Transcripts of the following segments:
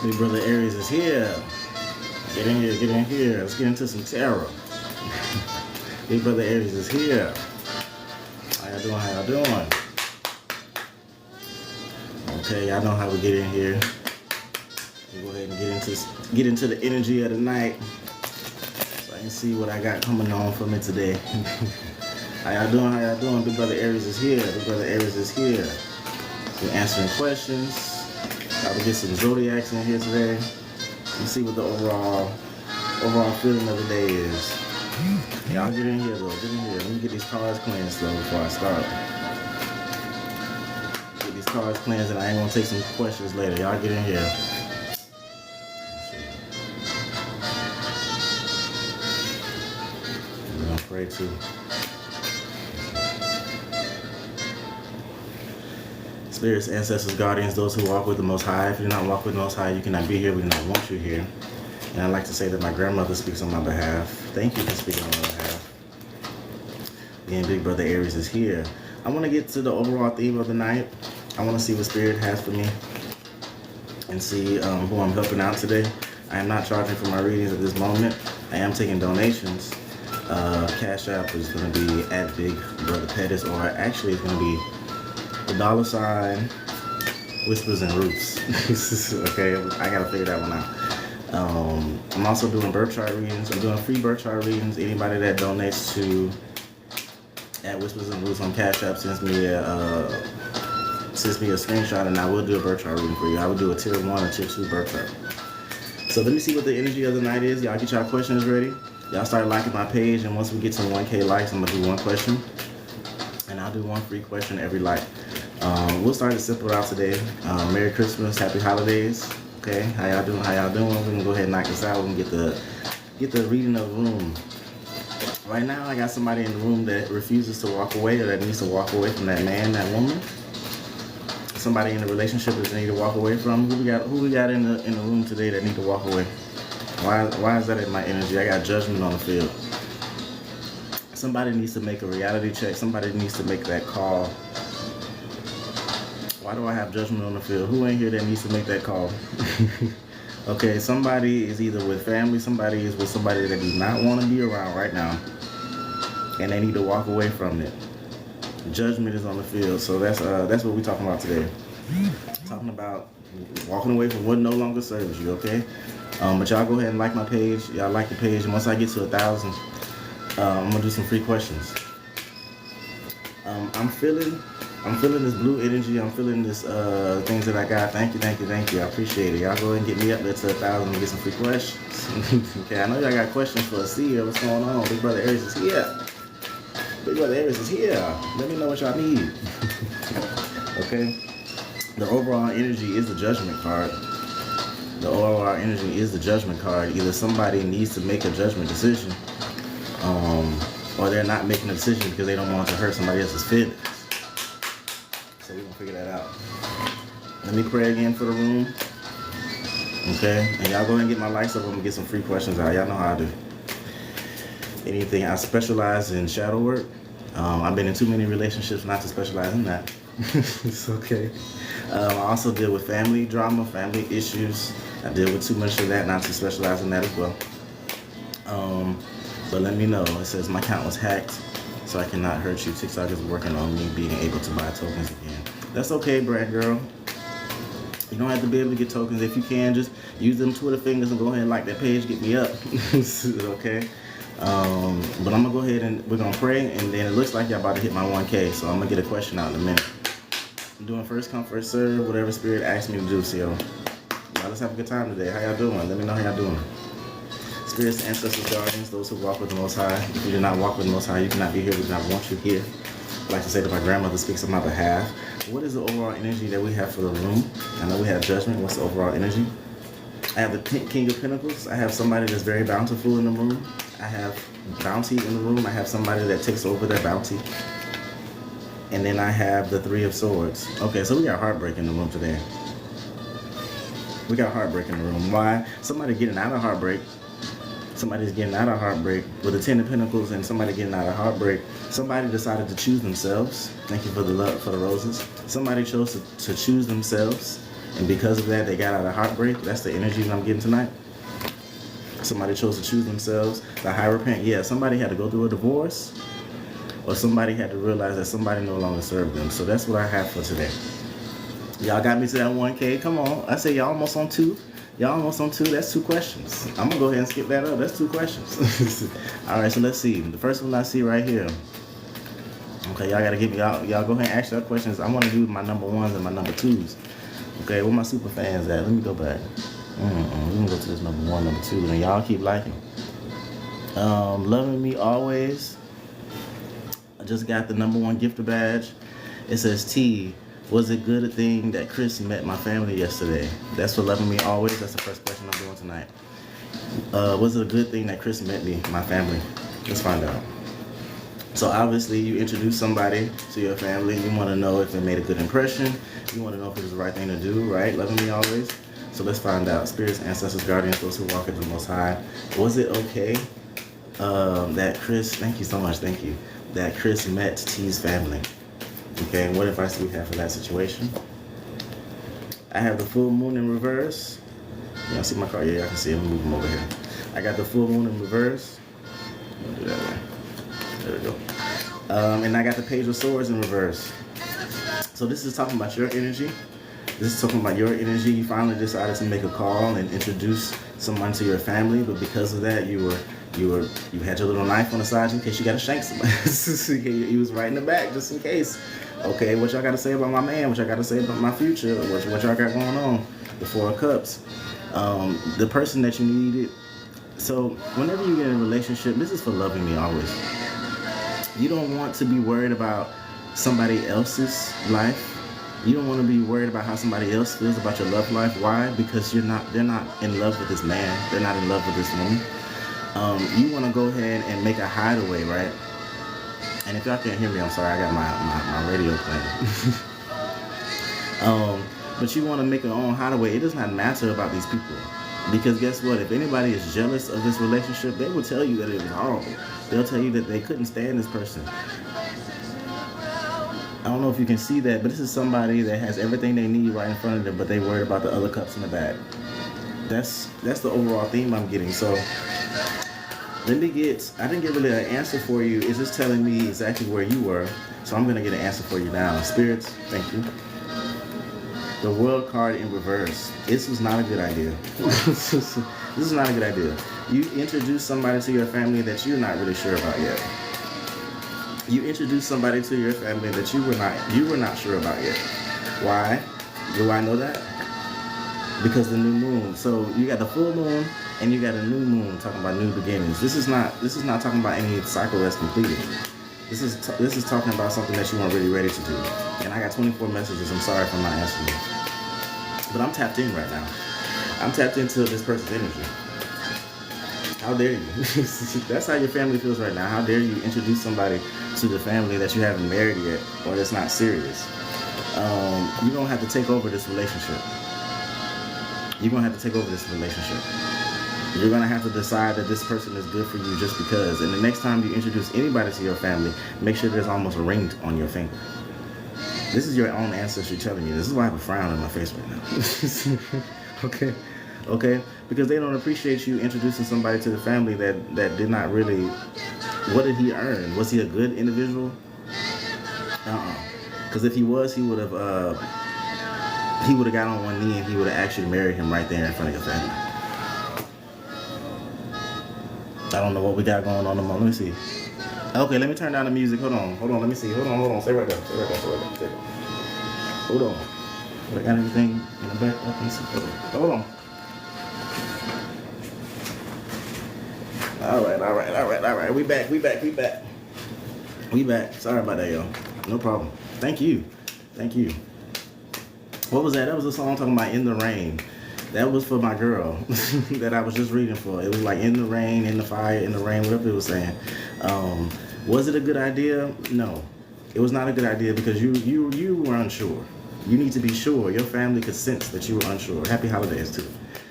Big Brother Aries is here. Get in here, get in here. Let's get into some tarot. Big Brother Aries is here. How y'all doing? How y'all doing? Okay, y'all know how we get in here. We'll go ahead and get into the energy of the night. So I can see what I got coming on for me today. How y'all doing? How y'all doing? Big Brother Aries is here. Big Brother Aries is here. We're answering questions. I will get some zodiacs in here today. Let's see what the overall feeling of the day is. Y'all get in here though. Get in here. Let me get these cards cleansed though before I start. Get these cards cleansed, and I ain't gonna take some questions later. Y'all get in here. We're gonna pray too. Spirits, ancestors, guardians, those who walk with the Most High. If you do not walk with the Most High, you cannot be here. We do not want you here. And I'd like to say that my grandmother speaks on my behalf. Thank you for speaking on my behalf. Again, Big Brother Aries is here. I want to get to the overall theme of the night. I want to see what Spirit has for me and see who I'm helping out today. I am not charging for my readings at this moment. I am taking donations. Cash App is going to be at Big Brother Pettis, or actually it's going to be the $ Whispers and Roots. Okay, I gotta figure that one out. I'm also doing birth chart readings. I'm doing free birth chart readings. Anybody that donates to at Whispers and Roots on Cash App sends me a screenshot, and I will do a birth chart reading for you. I will do a tier 1 or tier 2 birth chart. So let me see what the energy of the night is. Y'all get y'all questions ready. Y'all start liking my page, and once we get to 1K likes, I'm gonna do one question, and I'll do one free question every like. We'll start it simple out today. Merry Christmas, Happy Holidays. Okay, how y'all doing? How y'all doing? We're gonna go ahead and knock this out. We're gonna get the reading of the room. Right now, I got somebody in the room that refuses to walk away, or that needs to walk away from that man, that woman. Somebody in the relationship that they need to walk away from. Who we got in the room today that need to walk away? Why is that in my energy? I got judgment on the field. Somebody needs to make a reality check. Somebody needs to make that call. Why do I have judgment on the field? Who in here that needs to make that call? Okay, somebody is either with family, somebody is with somebody that do not want to be around right now, and they need to walk away from it. Judgment is on the field, so that's what we're talking about today. Talking about walking away from what no longer serves you, okay? But y'all go ahead and like my page. Y'all like the page, and once I get to 1,000, I'm gonna do some free questions. I'm feeling this blue energy. I'm feeling this things that I got. Thank you. I appreciate it. Y'all go ahead and get me up there to 1,000 and get some free questions. Okay, I know y'all got questions for us. See what's going on. Big Brother Aries is here. Big Brother Aries is here. Let me know what y'all need. Okay. The overall energy is the Judgment card. The overall energy is the Judgment card. Either somebody needs to make a judgment decision, or they're not making a decision because they don't want to hurt somebody else's feelings. So we're gonna figure that out. Let me pray again for the room. Okay? And y'all go ahead and get my likes up. I'm gonna get some free questions out. Y'all know how I do. Anything. I specialize in shadow work. I've been in too many relationships not to specialize in that. It's okay. I also deal with family drama, family issues. I deal with too much of that not to specialize in that as well. But let me know. It says my account was hacked, so I cannot hurt you. TikTok is working on me being able to buy tokens again. That's okay, Brad girl. You don't have to be able to get tokens. If you can, just use them Twitter fingers and go ahead and like that page, get me up. Okay? But I'm gonna go ahead and we're gonna pray, and then it looks like y'all about to hit my 1K, so I'm gonna get a question out in a minute. I'm doing first come, first serve, whatever Spirit asks me to do, so y'all, let's have a good time today. How y'all doing? Let me know how y'all doing. Spirits, ancestors, guardians, those who walk with the Most High. If you do not walk with the Most High, you cannot be here. We do not want you here. I'd like to say that my grandmother speaks on my behalf. What is the overall energy that we have for the room? I know we have judgment. What's the overall energy? I have the King of Pentacles. I have somebody that's very bountiful in the room. I have bounty in the room. I have somebody that takes over their bounty. And then I have the Three of Swords. Okay, so we got heartbreak in the room today. We got heartbreak in the room. Why? Somebody getting out of heartbreak. Somebody's getting out of heartbreak with the Ten of Pentacles, and somebody getting out of heartbreak. Somebody decided to choose themselves. Thank you for the love, for the roses. Somebody chose to choose themselves And because of that, they got out of heartbreak. That's the energy that I'm getting tonight. Somebody chose to choose themselves. The Hierophant, yeah, somebody had to go through a divorce, or somebody had to realize that somebody no longer served them. So that's what I have for today. Y'all got me to that 1K. Come on. I say y'all almost on 2. Y'all almost on 2. That's 2 questions. I'm going to go ahead and skip that up. That's 2 questions. All right, so let's see. The first one I see right here. Okay, y'all got to give me, y'all go ahead and ask y'all questions. I want to do my number 1s and my number 2s. Okay, where my super fans at? Let me go back. We're going to go to this number 1, number 2, and y'all keep liking. Loving Me Always. I just got the number 1 gifter badge. It says T. Was it good a thing that Chris met my family yesterday? That's for Loving Me Always. That's the first question I'm doing tonight. Was it a good thing that Chris met my family? Let's find out. So obviously you introduce somebody to your family. You want to know if it made a good impression. You want to know if it was the right thing to do, right? Loving Me Always. So let's find out. Spirits, ancestors, guardians, those who walk in the Most High. Was it okay that Chris, thank you so much, thank you, that Chris met T's family? Okay, what advice do we have for that situation? I have the full moon in reverse. Y'all see my card? Yeah, I can see it. I'm moving over here. I got the full moon in reverse. I'm gonna do that way. There we go. And I got the page of swords in reverse. So this is talking about your energy. This is talking about your energy. You finally decided to make a call and introduce someone to your family, but because of that, you had your little knife on the side in case you got to shank somebody. You was right in the back just in case. Okay, what y'all got to say about my man? What y'all got to say about my future? What y'all got going on? The 4 of Cups. The person that you needed. So whenever you get in a relationship, this is for Loving Me Always. You don't want to be worried about somebody else's life. You don't want to be worried about how somebody else feels about your love life. Why? Because they're not in love with this man. They're not in love with this woman. You want to go ahead and make a hideaway, right? And if y'all can't hear me, I'm sorry, I got my radio playing. But you want to make your own hideaway. It does not matter about these people. Because guess what? If anybody is jealous of this relationship, they will tell you that it was horrible. They'll tell you that they couldn't stand this person. I don't know if you can see that, but this is somebody that has everything they need right in front of them, but they worried about the other cups in the back. That's the overall theme I'm getting. So I didn't get really an answer for you. It's just telling me exactly where you were. So I'm going to get an answer for you now. Spirits, thank you. The World card in reverse. This was not a good idea. This is not a good idea. You introduce somebody to your family that you're not really sure about yet. You introduce somebody to your family that you were not sure about yet. Why? Do I know that? Because the new moon. So you got the full moon and you got a new moon talking about new beginnings. This is not talking about any cycle that's completed. This is talking about something that you weren't really ready to do. And I got 24 messages. I'm sorry for not answering you. But I'm tapped in right now. I'm tapped into this person's energy. How dare you? That's how your family feels right now. How dare you introduce somebody to the family that you haven't married yet or that's not serious? You don't have to take over this relationship. You're going to have to take over this relationship. You're going to have to decide that this person is good for you just because. And the next time you introduce anybody to your family, make sure there's almost a ring on your finger. This is your own ancestry telling you. This is why I have a frown on my face right now. Okay? Because they don't appreciate you introducing somebody to the family that did not really... What did he earn? Was he a good individual? Because if he was, he would have got on one knee and he would have actually married him right there in front of your family. I don't know what we got going on tomorrow. Let me see. Okay, let me turn down the music. Hold on. Let me see. Hold on. Stay right there. Hold on. I got anything in the back? Let me see. Hold on. All right. We back. Sorry about that, y'all. No problem. Thank you. What was that? That was a song talking about In the Rain. That was for my girl that I was just reading for. It was like in the rain, in the fire, in the rain, whatever it was saying. Was it a good idea? No. It was not a good idea because you were unsure. You need to be sure. Your family could sense that you were unsure. Happy holidays too.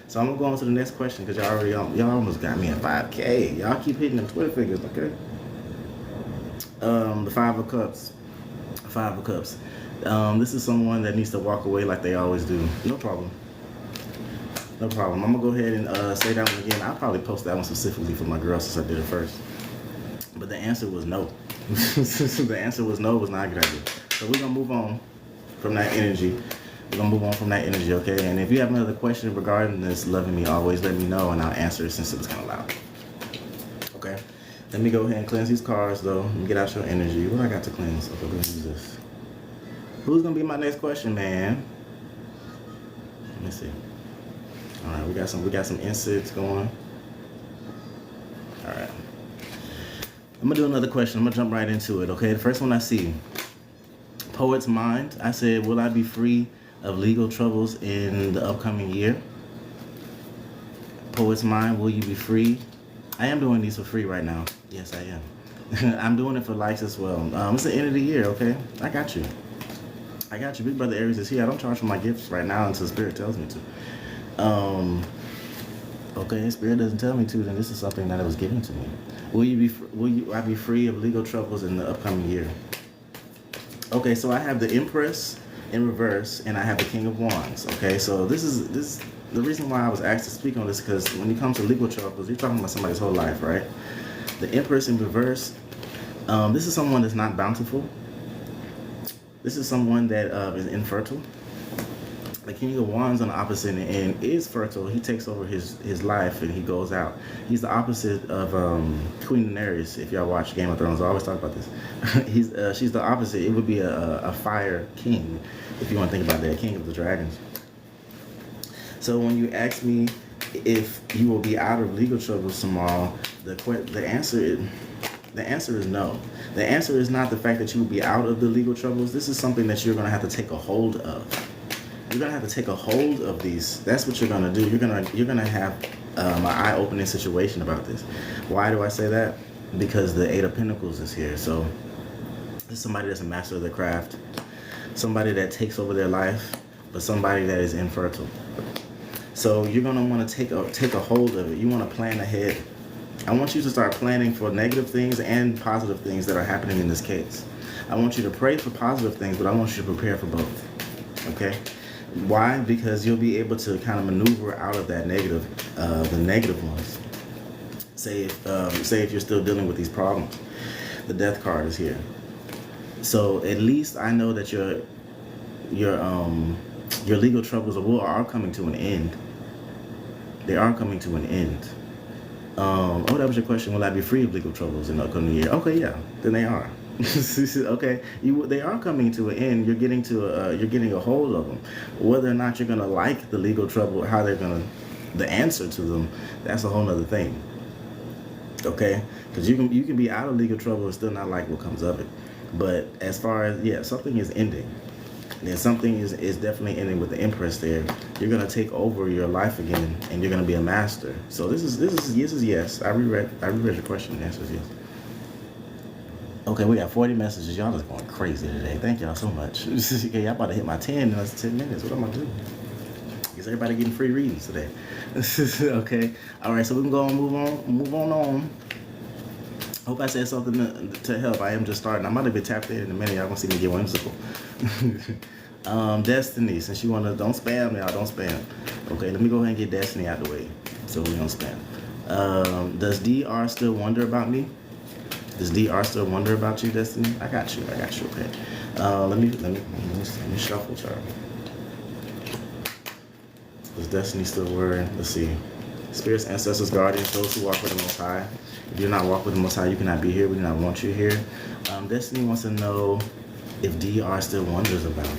So I'm gonna go on to the next question because y'all almost got me at 5K. Y'all keep hitting them Twitter fingers, okay? The Five of Cups. This is someone that needs to walk away like they always do. No problem. No problem. I'm going to go ahead and say that one again. I'll probably post that one specifically for my girl since I did it first. But the answer was no. The answer was no, it was not a good idea. So we're going to move on from that energy. We're going to move on from that energy, okay? And if you have another question regarding this loving me, always let me know and I'll answer it since it was kind of loud. Okay? Let me go ahead and cleanse these cards, though. Let me get out your energy. What I got to cleanse? Okay, we're going to use this. Who's going to be my next question, man? Let me see. All right, we got some insights going. All right. I'm going to do another question. I'm going to jump right into it, okay? The first one I see. Poet's Mind. I said, will I be free of legal troubles in the upcoming year? Poet's Mind, will you be free? I am doing these for free right now. Yes, I am. I'm doing it for likes as well. It's the end of the year, okay? I got you. I got you. Big Brother Aries is here. I don't charge for my gifts right now until Spirit tells me to. Okay, Spirit doesn't tell me to, then this is something that was given to me. Will I be free of legal troubles in the upcoming year? Okay, so I have the Empress in reverse, and I have the King of Wands. Okay, so this is the reason why I was asked to speak on this, because when it comes to legal troubles, you're talking about somebody's whole life, right? The Empress in reverse, this is someone that's not bountiful. This is someone that is infertile. The King of Wands on the opposite end is fertile. He takes over his life and he goes out. He's the opposite of Queen Daenerys. If y'all watch Game of Thrones, I always talk about this. She's the opposite. It would be a fire king, if you want to think about that, King of the Dragons. So when you ask me if you will be out of legal troubles tomorrow, the answer is no. The answer is not the fact that you will be out of the legal troubles. This is something that you're going to have to take a hold of. You're gonna have to take a hold of these. That's what you're gonna do. You're gonna have an eye-opening situation about this. Why do I say that? Because the Eight of Pentacles is here. So this is somebody that's a master of their craft, somebody that takes over their life, but somebody that is infertile. So you're gonna want to take a hold of it. You want to plan ahead. I want you to start planning for negative things and positive things that are happening in this case. I want you to pray for positive things, but I want you to prepare for both. Okay? Why? Because you'll be able to kind of maneuver out of that negative, the negative ones. Say if you're still dealing with these problems. The Death card is here. So at least I know that your legal troubles are coming to an end. They are coming to an end. Oh, that was your question. Will I be free of legal troubles in the upcoming year? Okay, yeah, then they are. Okay, they are coming to an end. You're getting a hold of them. Whether or not you're gonna like the legal trouble, how they're gonna, the answer to them, that's a whole other thing. Okay, because you can be out of legal trouble and still not like what comes of it. But as far as something is ending, and something is definitely ending with the Empress there. You're gonna take over your life again, and you're gonna be a master. So this is yes. I reread your question. The answer is yes. Okay, we got 40 messages. Y'all just going crazy today. Thank y'all so much. Okay, y'all about to hit my 10 in less than 10 minutes. What am I doing? Is everybody getting free readings today? Okay. All right, so we can go and move on. Hope I said something to help. I am just starting. I might have been tapped in a minute. Y'all gonna see me get whimsical. Destiny, since you wanna, don't spam, y'all. Don't spam. Okay, let me go ahead and get Destiny out the way, so we don't spam. Does DR still wonder about me? Does DR still wonder about you, Destiny? I got you. Okay. Let me shuffle, Charlie. Does Destiny still worry? Let's see. Spirits, ancestors, guardians, those who walk with the Most High. If you do not walk with the Most High, you cannot be here. We do not want you here. Destiny wants to know if DR still wonders about you.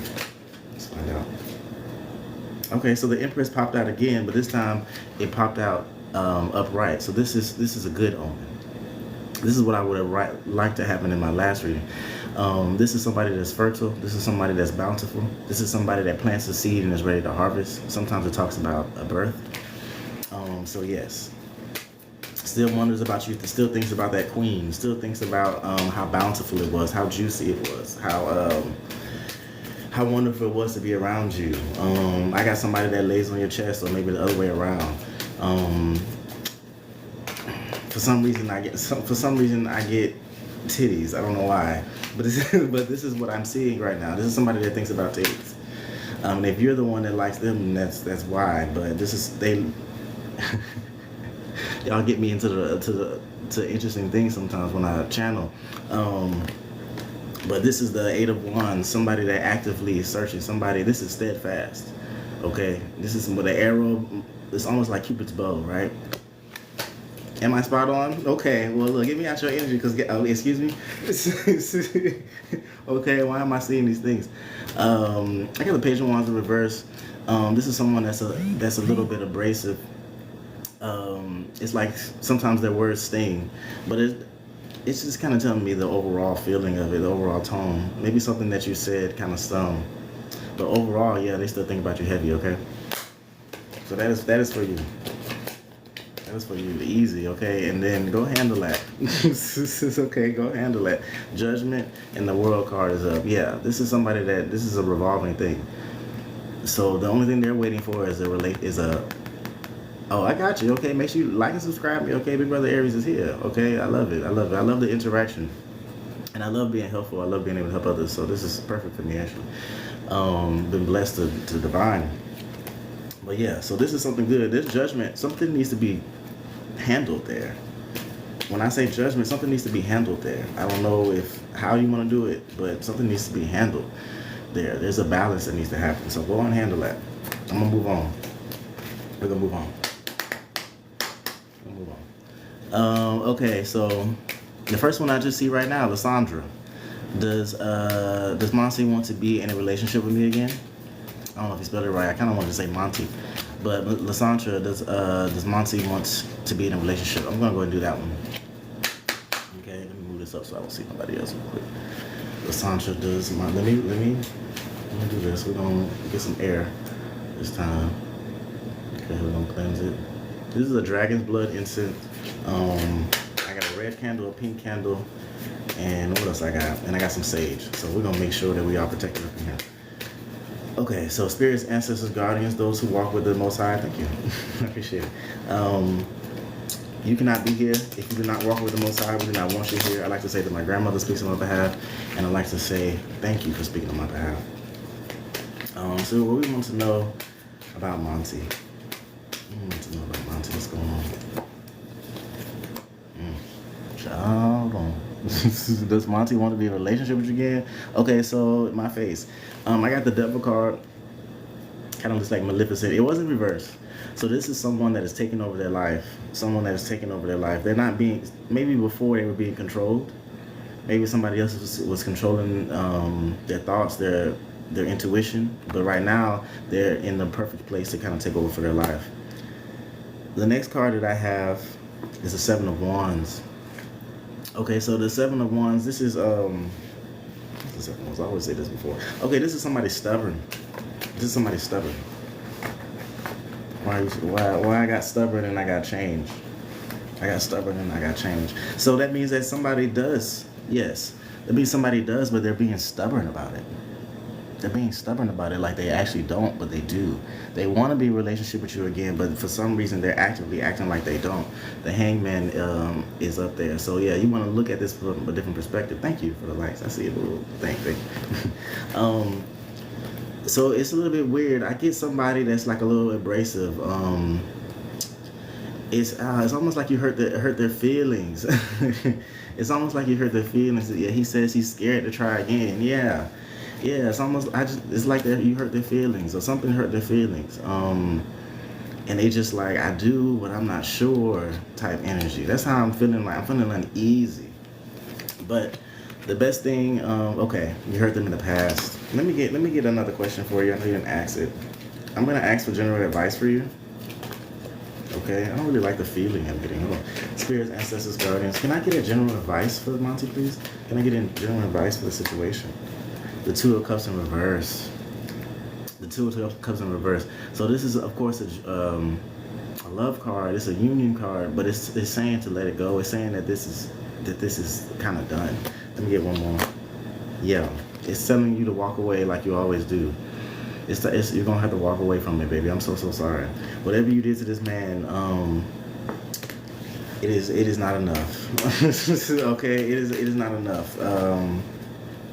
Let's find out. Okay, so the Empress popped out again, but this time it popped out upright. So this is a good omen. This is what I would have liked to happen in my last reading. This is somebody that's fertile. This is somebody that's bountiful. This is somebody that plants a seed and is ready to harvest. Sometimes it talks about a birth. So yes, still wonders about you. Still thinks about that queen. Still thinks about how bountiful it was, how juicy it was, how wonderful it was to be around you. I got somebody that lays on your chest, or maybe the other way around. For some reason I get titties. I don't know why, but this is what I'm seeing right now. This is somebody that thinks about titties. And if you're the one that likes them, that's why. But this is they. Y'all get me into to interesting things sometimes when I channel. But this is the Eight of Wands. Somebody that actively is searching. Somebody. This is steadfast. Okay. This is with an arrow. It's almost like Cupid's bow, right? Am I spot on? Okay, well, look, get me out your energy, because, excuse me? Okay, why am I seeing these things? I got the Page of Wands in reverse. This is someone that's a little bit abrasive. It's like sometimes their words sting, but it's just kind of telling me the overall feeling of it, the overall tone. Maybe something that you said kind of stung. But overall, yeah, they still think about you heavy, okay? So that is for you. That is for you, easy, okay? And then go handle that. Okay, go handle that. Judgment and the World card is up. Yeah, this is somebody this is a revolving thing. So the only thing they're waiting for is oh, I got you. Okay, make sure you like and subscribe me. Okay, Big Brother Aries is here. Okay, I love it. I love it. I love the interaction. And I love being helpful. I love being able to help others. So this is perfect for me, actually. Been blessed to divine. But yeah, so this is something good. This judgment, something needs to be handled there. When I say judgment, something needs to be handled there. I don't know how you want to do it, but something needs to be handled there. There's a balance that needs to happen. So go on and handle that. I'm gonna move on. We're gonna move on. Okay, so the first one I just see right now, Lysandra. Does Monty want to be in a relationship with me again? I don't know if he spelled it right. I kind of wanted to say Monty, but Lysandra, does Monty want to be in a relationship? I'm gonna go ahead and do that one. Okay, let me move this up so I don't see nobody else real quick. Lysandra, does let me do this. We're gonna get some air this time. Okay, we're gonna cleanse it. This is a dragon's blood incense. I got a red candle, a pink candle, and what else I got? And I got some sage. So we're gonna make sure that we are protected up in here. Okay, so spirits, ancestors, guardians, those who walk with the Most High, thank you. I appreciate it. You cannot be here if you do not walk with the Most High. We do not want you here. I like to say that my grandmother speaks on my behalf, and I like to say thank you for speaking on my behalf. So what we want to know about Monty. What's going on? Child on. Does Monty want to be in a relationship with you again? Okay, so my face. I got the Devil card. Kind of looks like Maleficent. It wasn't reversed. So this is someone that is taking over their life. Someone that is taking over their life. They're not being, maybe before they were being controlled. Maybe somebody else was controlling their thoughts, their intuition. But right now, they're in the perfect place to kind of take over for their life. The next card that I have is the Seven of Wands. Okay, so the Seven of Wands, this is, what's the Seven of Wands? I always say this before. Okay, this is somebody stubborn. This is somebody stubborn. Why I got stubborn and I got changed? I got stubborn and I got changed. So that means that somebody does, yes. That means somebody does, but they're being stubborn about it. They're being stubborn about it like they actually don't, but they do. They want to be in a relationship with you again, but for some reason they're actively acting like they don't. The Hangman is up there. So yeah, you want to look at this from a different perspective. Thank you for the likes. I see a little thank you. So it's a little bit weird. I get somebody that's like a little abrasive. It's almost like you hurt their feelings. It's almost like you hurt their feelings. Yeah, he says he's scared to try again. Yeah, it's almost it's like you hurt their feelings or something hurt their feelings. And they just like, I do, but I'm not sure type energy. That's how I'm feeling. Like I'm feeling uneasy. But the best thing, okay, you hurt them in the past. Let me get another question for you. I know you didn't ask it. I'm gonna ask for general advice for you. Okay, I don't really like the feeling I'm getting. Hold on. Spirits, ancestors, guardians. Can I get a general advice for Monty, please? Can I get a general advice for the situation? The Two of Cups in reverse. The Two of Cups in reverse. So this is, of course, a love card. It's a union card, but it's saying to let it go. It's saying that this is kind of done. Let me get one more. Yeah, it's telling you to walk away like you always do. You're gonna have to walk away from it, baby. I'm so sorry. Whatever you did to this man, it is not enough. Okay, it is not enough.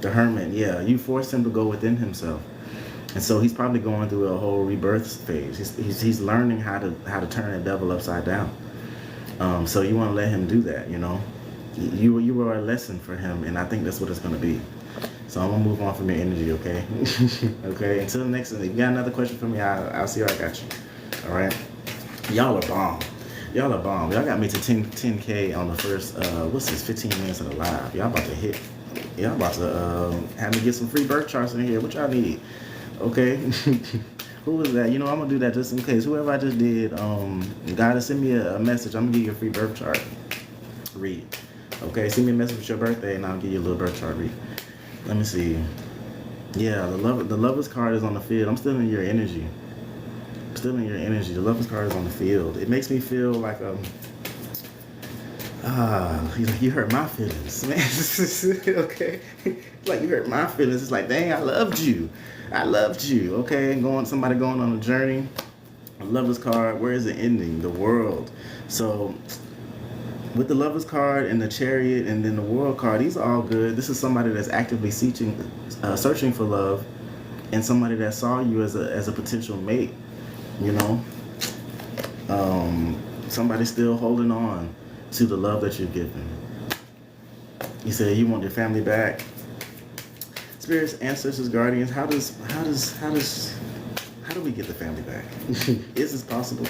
The Hermit, yeah. You forced him to go within himself. And so he's probably going through a whole rebirth phase. He's learning how to turn the devil upside down. So you want to let him do that, you know. You were a lesson for him, and I think that's what it's going to be. So I'm going to move on from your energy, okay? Okay, until the next one. If you got another question for me, I'll see how I got you. All right? Y'all are bomb. Y'all are bomb. Y'all got me to 10K on the first, what's this, 15 minutes of the live. Y'all about to hit. Y'all about to have me get some free birth charts in here. What y'all need? Okay? Who was that? You know, I'm going to do that just in case. Whoever I just did, gotta send me a message. I'm going to give you a free birth chart read. Okay? Send me a message with your birthday, and I'll give you a little birth chart read. Let me see. Yeah, the Lover's card is on the field. I'm still in your energy. Still in your energy. The Lover's card is on the field. It makes me feel like you hurt my feelings, man. Okay, like you hurt my feelings. It's like, dang, I loved you. Okay, somebody going on a journey. A Lover's card. Where is it ending? The world. So with the Lover's card and the Chariot and then the World card, these are all good. This is somebody that's actively searching for love, and somebody that saw you as a potential mate. You know, somebody still holding on to the love that you've given. You said you want your family back. Spirits, ancestors, guardians. How do we get the family back? Is this possible?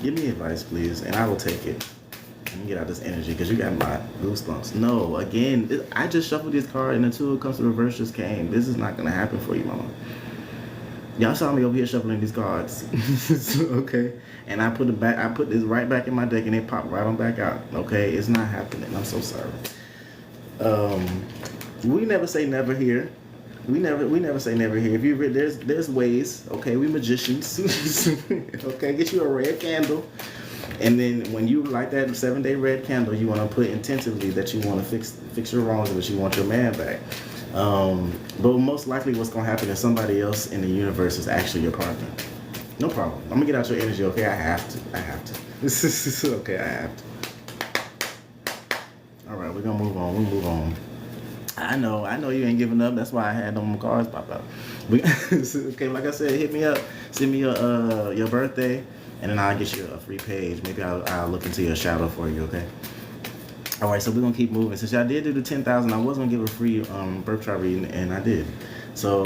Give me advice, please, and I will take it. Let me get out this energy because you got my goosebumps. No, again, I just shuffled this card and the Two of Cups in reverse just came. This is not gonna happen for you, mama. Y'all saw me over here shuffling these cards. Okay. And I put this right back in my deck and it popped right on back out. Okay, it's not happening. I'm so sorry. We never say never here. We never say never here. If you there's ways. Okay, we magicians. Okay, get you a red candle. And then when you light that 7-day red candle, you want to put intentively that you want to fix your wrongs and that you want your man back. But most likely what's going to happen is somebody else in the universe is actually your partner. No problem. I'm going to get out your energy, okay? I have to. This is okay, I have to. All right, we're going to move on. We'll move on. I know you ain't giving up. That's why I had them cards pop out. Okay, like I said, hit me up. Send me your birthday, and then I'll get you a free page. Maybe I'll look into your shadow for you, okay? All right, so we're going to keep moving. Since y'all did do the 10,000, I was going to give a free birth chart reading, and I did. So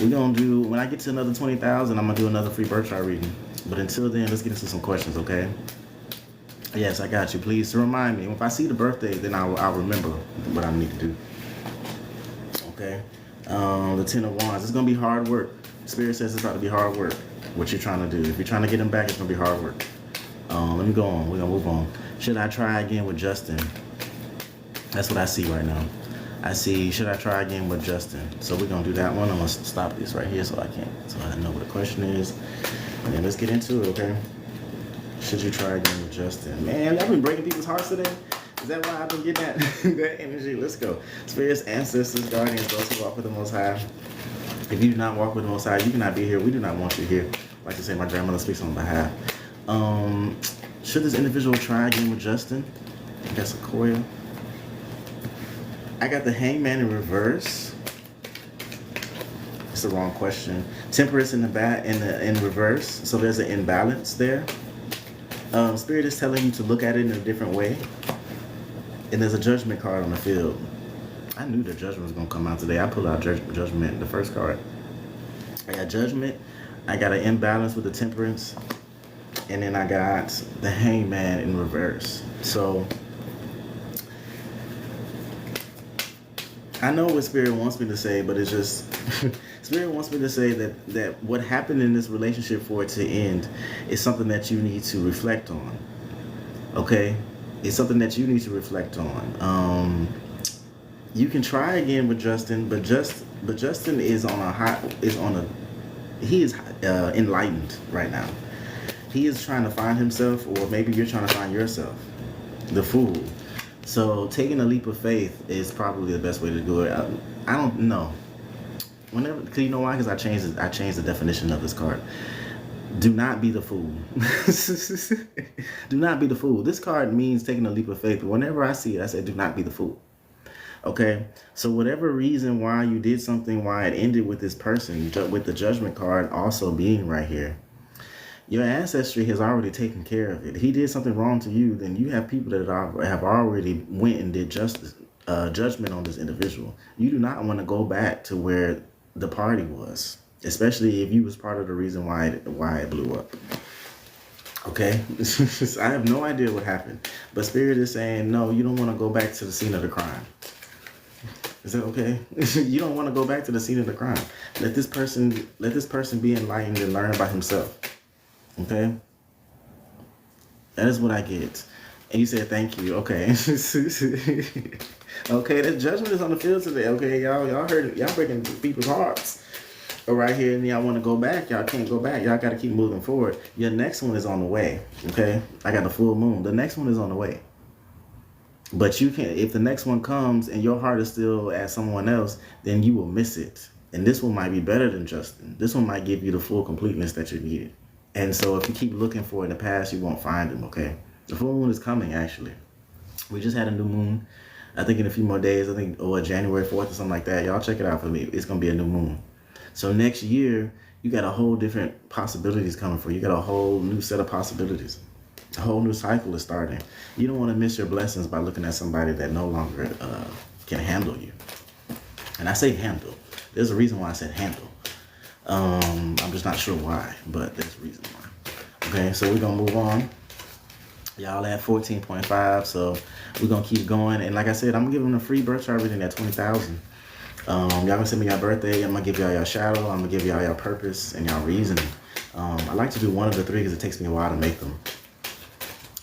we're going to do, when I get to another 20,000, I'm going to do another free birth chart reading. But until then, let's get into some questions, okay? Yes, I got you. Please remind me. If I see the birthday, then I'll remember what I need to do. Okay? The 10 of Wands. It's going to be hard work. Spirit says it's about to be hard work, what you're trying to do. If you're trying to get him back, it's going to be hard work. Let me go on. We're going to move on. Should I try again with Justin? That's what I see right now. I see, should I try again with Justin? So we're going to do that one. I'm going to stop this right here so I know what the question is. And then let's get into it, okay? Should you try again with Justin? Man, I've been breaking people's hearts today. Is that why I've been getting that energy? Let's go. Spirits, ancestors, guardians, those who walk with the Most High. If you do not walk with the Most High, you cannot be here. We do not want you here. Like I say, my grandmother speaks on behalf. Should this individual try again with Justin? I got Sequoia. I got the Hangman in reverse. It's the wrong question. Temperance in reverse. So there's an imbalance there. Spirit is telling you to look at it in a different way. And there's a Judgment card on the field. I knew the Judgment was going to come out today. I pulled out Judgment, the first card. I got Judgment. I got an imbalance with the Temperance. And then I got the Hangman in reverse. So I know what Spirit wants me to say, but it's just Spirit wants me to say that what happened in this relationship for it to end is something that you need to reflect on. Okay? It's something that you need to reflect on. You can try again with Justin, but Justin is he is enlightened right now. He is trying to find himself, or maybe you're trying to find yourself. The Fool. So taking a leap of faith is probably the best way to do it. I don't know. Cause you know why? Because I changed the definition of this card. Do not be the fool. Do not be the fool. This card means taking a leap of faith, but whenever I see it, I say do not be the fool. Okay, so whatever reason why you did something, why it ended with this person, with the judgment card also being right here, your ancestry has already taken care of it. He did something wrong to you, then you have people that have already went and did justice, judgment on this individual. You do not want to go back to where the party was, especially if you was part of the reason why it blew up. Okay, I have no idea what happened, but Spirit is saying no. You don't want to go back to the scene of the crime. Is that okay? You don't want to go back to the scene of the crime. Let this person be enlightened and learn by himself. Okay, that is what I get. And you said thank you. Okay. Okay, the judgment is on the field today. Okay, y'all heard it. Y'all breaking people's hearts. But right here, and y'all want to go back. Y'all can't go back. Y'all got to keep moving forward. Your next one is on the way. Okay, I got the full moon. The next one is on the way. But you can't. If the next one comes and your heart is still at someone else, then you will miss it. And this one might be better than Justin. This one might give you the full completeness that you needed. And so if you keep looking for it in the past, you won't find him. Okay, the full moon is coming. Actually, we just had a new moon. I think in a few more days. I think January 4th or something like that. Y'all check it out for me. It's gonna be a new moon. So next year, you got a whole different possibilities coming for you. You got a whole new set of possibilities. A whole new cycle is starting. You don't want to miss your blessings by looking at somebody that no longer can handle you. And I say handle. There's a reason why I said handle. I'm just not sure why, but there's a reason why. Okay, so we're going to move on. Y'all at 14.5, so we're going to keep going. And like I said, I'm going to give them a free birth chart reading at 20,000. Y'all gonna send me your birthday. I'm gonna give y'all your shadow. I'm gonna give y'all your purpose and y'all reasoning. I like to do one of the three because it takes me a while to make them.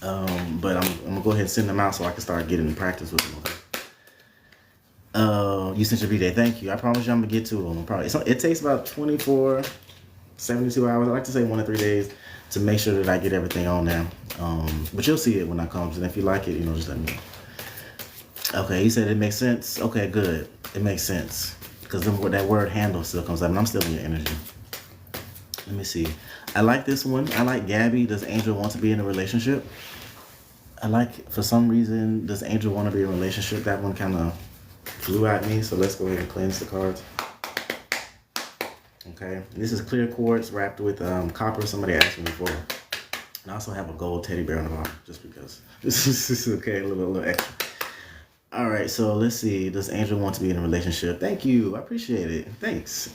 But I'm gonna go ahead and send them out so I can start getting in practice with them. Okay? You sent your B-Day. Thank you. I promise you I'm gonna get to them. It takes about 24, 72 hours. I like to say 1 to 3 days to make sure that I get everything on there. But you'll see it when I comes, and if you like it, just let me know. Okay, he said it makes sense. Okay, good. It makes sense. Because that word handle still comes up, and I'm still in your energy. Let me see. I like this one. I like Gabby. Does Angel want to be in a relationship? For some reason, does Angel want to be in a relationship? That one kind of flew at me, so let's go ahead and cleanse the cards. Okay, this is clear quartz wrapped with copper. Somebody asked me before. And I also have a gold teddy bear on the bottom, just because. This is okay, a little extra. All right, so let's see. Does Angel want to be in a relationship? Thank you. I appreciate it. Thanks.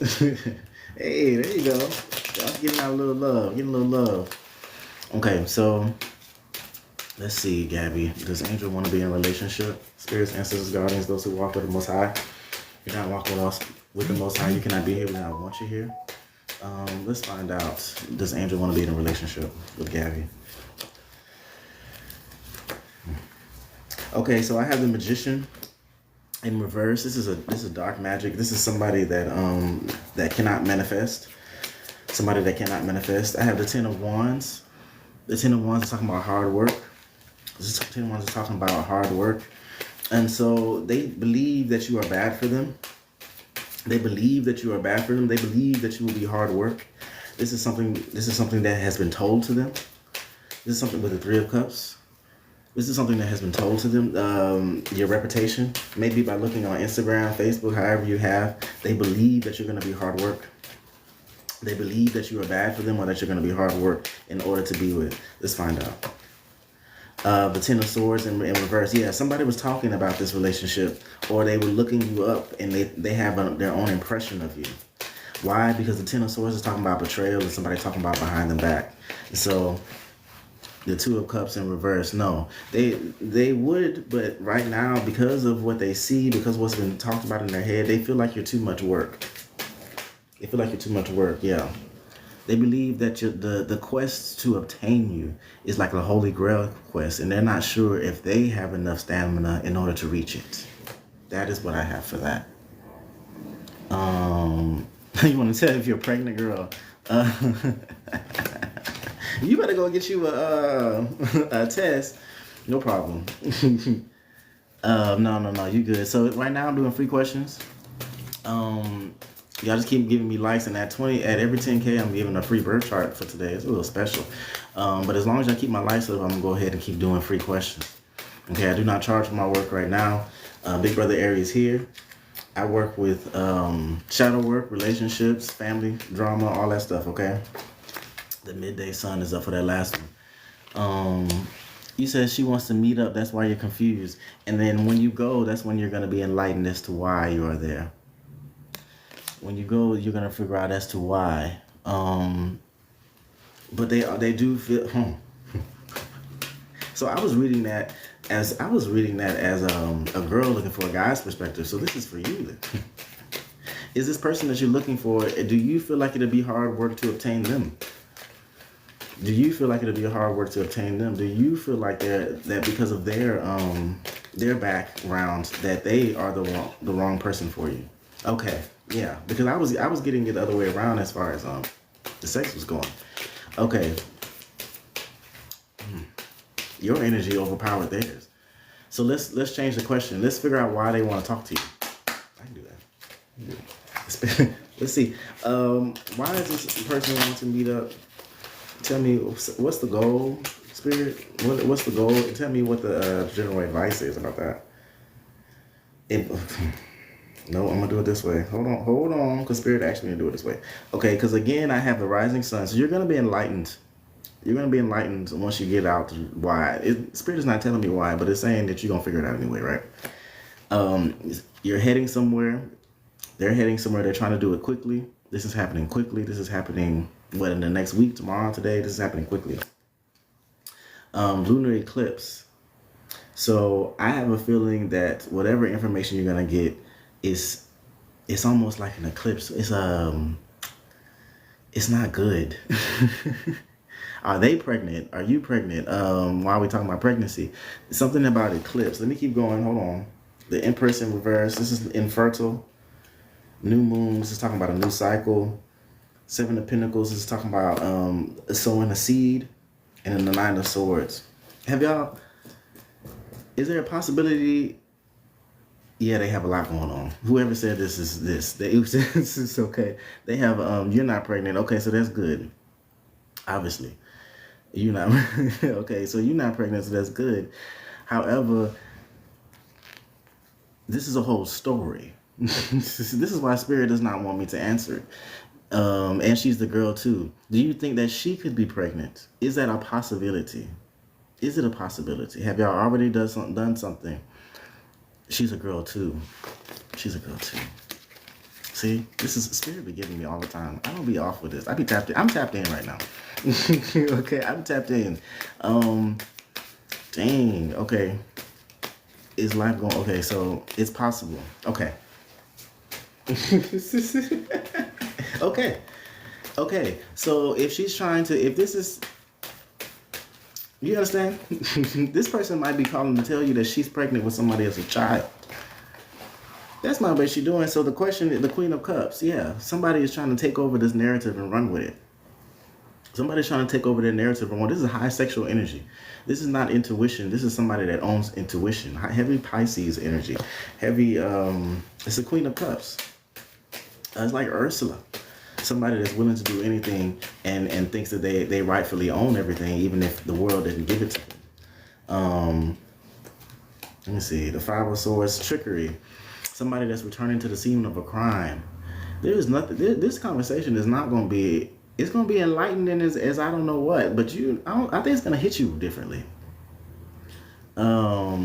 Hey, there you go. Y'all getting out a little love. Getting a little love. Okay, so let's see, Gabby. Does Angel want to be in a relationship? Spirits, ancestors, guardians, those who walk with the Most High. You're not walking with the Most High. You cannot be here without I want you here. Let's find out. Does Angel want to be in a relationship with Gabby? Okay, so I have the Magician in reverse. This is dark magic. This is somebody that cannot manifest. Somebody that cannot manifest. I have the Ten of Wands. The Ten of Wands is talking about hard work. This Ten of Wands is talking about hard work. And so they believe that you are bad for them. They believe that you are bad for them. They believe that you will be hard work. This is something that has been told to them. This is something with the Three of Cups. This is something that has been told to them. Your reputation, maybe by looking on Instagram, Facebook, however you have, they believe that you're going to be hard work. They believe that you are bad for them or that you're going to be hard work in order to be with. Let's find out. The Ten of Swords in reverse. Yeah, somebody was talking about this relationship, or they were looking you up and they have their own impression of you. Why? Because the Ten of Swords is talking about betrayal and somebody talking about behind them back. So the Two of Cups in reverse, no. They would, but right now, because of what they see, because of what's been talked about in their head, they feel like you're too much work. They feel like you're too much work, yeah. They believe that the quest to obtain you is like a holy grail quest, and they're not sure if they have enough stamina in order to reach it. That is what I have for that. You want to tell if you're a pregnant girl? You better go get you a test. No problem. No, you good. So right now I'm doing free questions. Y'all just keep giving me likes, and at every 10K I'm giving a free birth chart for today. It's a little special. But as long as I keep my likes up, I'm gonna go ahead and keep doing free questions. Okay, I do not charge for my work right now. Big Brother Aries here. I work with shadow work, relationships, family, drama, all that stuff, okay? The midday sun is up for that last one. You said she wants to meet up. That's why you're confused. And then when you go, that's when you're going to be enlightened as to why you are there. When you go, you're going to figure out as to why. But they do feel... So I was reading that as a girl looking for a guy's perspective. So this is for you. Is this person that you're looking for, do you feel like it'd be hard work to obtain them? Do you feel like it'll be hard work to obtain them? Do you feel like that because of their background that they are the wrong person for you? Okay, yeah, because I was getting it the other way around as far as the sex was going. Okay, your energy overpowered theirs. So let's change the question. Let's figure out why they want to talk to you. I can do that. Let's see. Why is this person wanting to meet up? Tell me, what's the goal, Spirit? What's the goal? Tell me what the general advice is about that. No, I'm going to do it this way. Hold on, because Spirit asked me to do it this way. Okay, because again, I have the rising sun. So you're going to be enlightened. You're going to be enlightened once you get out to why. Spirit is not telling me why, but it's saying that you're going to figure it out anyway, right? You're heading somewhere. They're heading somewhere. They're trying to do it quickly. This is happening quickly. This is happening, in the next week, tomorrow, today. This is happening quickly. Lunar eclipse. So I have a feeling that whatever information you're going to get it's almost like an eclipse. It's not good. Are they pregnant? Are you pregnant? Why are we talking about pregnancy? Something about eclipse. Let me keep going. Hold on. The Empress in reverse. This is infertile. New moon. This is talking about a new cycle. Seven of Pentacles. This is talking about sowing a seed. And then the Nine of Swords. Is there a possibility? Yeah, they have a lot going on. Whoever said this is this. This is okay. They have, you're not pregnant. Okay, so that's good. Obviously. You're not, okay, so you're not pregnant, so that's good. However, this is a whole story. This is why Spirit does not want me to answer it. And she's the girl too. Do you think that she could be pregnant? Is that a possibility? Is it a possibility? Have y'all already done something? She's a girl too. She's a girl too. See, this is Spirit be giving me all the time. I don't be off with this. I be tapped in. I'm tapped in right now. Okay, I'm tapped in. Dang. Okay. Is life going? Okay, so it's possible. Okay. Okay. Okay. So if she's trying to, if this is, you understand? This person might be calling to tell you that she's pregnant with somebody else's child. That's not what she's doing. So the question, the Queen of Cups, yeah, somebody is trying to take over this narrative and run with it. Somebody's trying to take over their narrative and run. This is high sexual energy. This is not intuition. This is somebody that owns intuition. Heavy Pisces energy. Heavy, it's the Queen of Cups. It's like Ursula. Somebody that's willing to do anything and thinks that they rightfully own everything, even if the world didn't give it to them. Let me see. The Five of Swords, trickery. Somebody that's returning to the scene of a crime. There's nothing. This conversation is not going to be. It's going to be enlightening as I don't know what. But I think it's going to hit you differently. I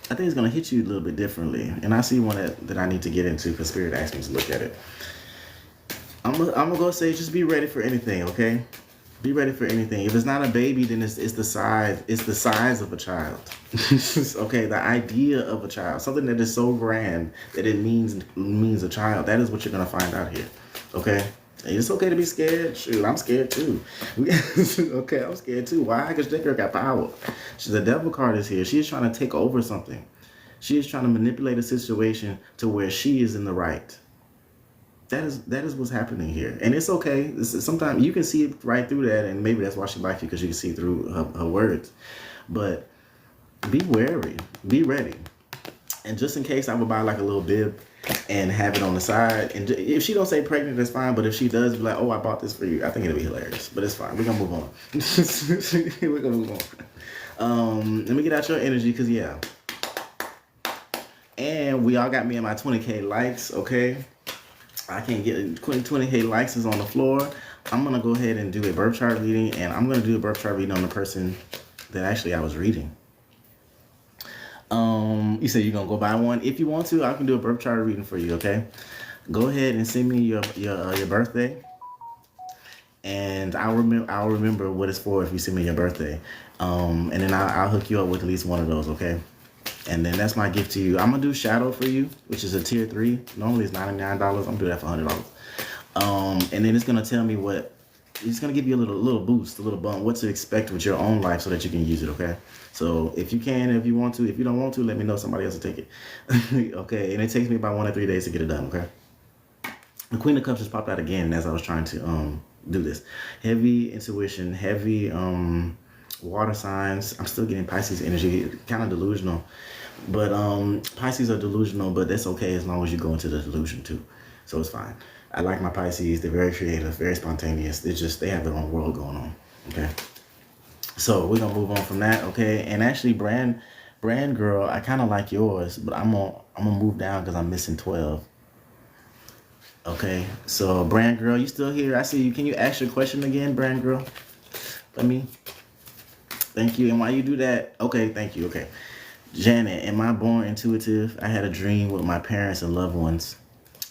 think it's going to hit you a little bit differently. And I see one that I need to get into because Spirit asked me to look at it. I'm gonna go say just be ready for anything, okay? Be ready for anything. If it's not a baby, then it's the size. It's the size of a child. Okay, the idea of a child, something that is so grand that it means a child. That is what you're gonna find out here. Okay, it's okay to be scared. Shoot, I'm scared too. Okay, I'm scared too. Why? Because that girl got power. The Devil card is here. She's trying to take over something. She is trying to manipulate a situation to where she is in the right. That is what's happening here. And it's okay. Sometimes you can see right through that, and maybe that's why she likes you, because you can see through her words. But be wary. Be ready. And just in case, I would buy like a little bib and have it on the side. And if she don't say pregnant, that's fine. But if she does, be like, oh, I bought this for you. I think it'll be hilarious. But it's fine. We're going to move on. We're going to move on. Let me get out your energy, because, yeah. And we all got me in my 20K likes, okay? I can't get 20K likes is on the floor. I'm gonna go ahead and do a birth chart reading, and I'm gonna do a birth chart reading on the person that actually I was reading. You said you're gonna go buy one. If you want to, I can do a birth chart reading for you, okay? Go ahead and send me your birthday, and I'll remember what it's for if you send me your birthday. And then I'll hook you up with at least one of those, okay? And then that's my gift to you. I'm gonna do shadow for you, which is a tier 3. Normally it's $99. I'm gonna do that for $100. And then it's gonna tell me what. It's gonna give you a little boost, a little bump, what to expect with your own life, so that you can use it. Okay. So if you can, if you want to, if you don't want to, let me know. Somebody else will take it. Okay. And it takes me about 1 or 3 days to get it done. Okay. The Queen of Cups just popped out again as I was trying to do this. Heavy intuition, heavy water signs. I'm still getting Pisces energy, kind of delusional, but Pisces are delusional, but that's okay as long as you go into the delusion too, so it's fine. I like my Pisces. They're very creative, very spontaneous. They have their own world going on. Okay, so we're gonna move on from that. Okay, and actually, brand girl, I kind of like yours, but I'm gonna move down because I'm missing 12. Okay, so brand girl, you still here? I see you. Can you ask your question again, brand girl? Let me. Thank you. And while you do that, okay, thank you. Okay. Janet, am I born intuitive? I had a dream with my parents and loved ones.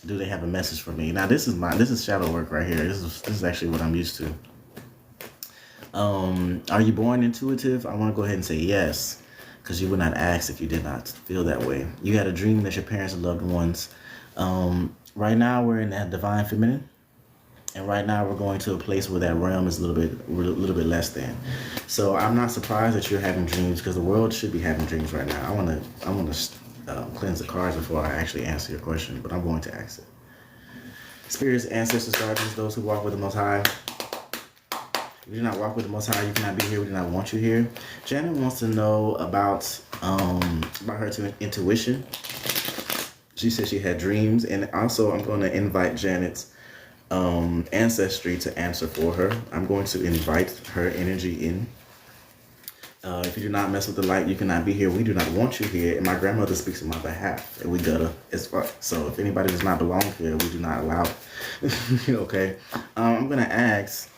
Do they have a message for me? Now this is shadow work right here. This is actually what I'm used to. Are you born intuitive? I want to go ahead and say yes, because you would not ask if you did not feel that way. You had a dream that your parents and loved ones. Right now we're in that divine feminine. And right now we're going to a place where that realm is a little bit less than. So I'm not surprised that you're having dreams, because the world should be having dreams right now. I want to cleanse the cards before I actually answer your question, but I'm going to ask it. Spirits, ancestors, guardians, those who walk with the Most High. If you do not walk with the Most High, you cannot be here. We do not want you here. Janet wants to know about her intuition. She said she had dreams, and also I'm going to invite Janet's ancestry to answer for her. I'm going to invite her energy in. If you do not mess with the light, you cannot be here. We do not want you here. And my grandmother speaks on my behalf, and we gutter as fuck. So if anybody does not belong here, we do not allow it. Okay. I'm gonna ask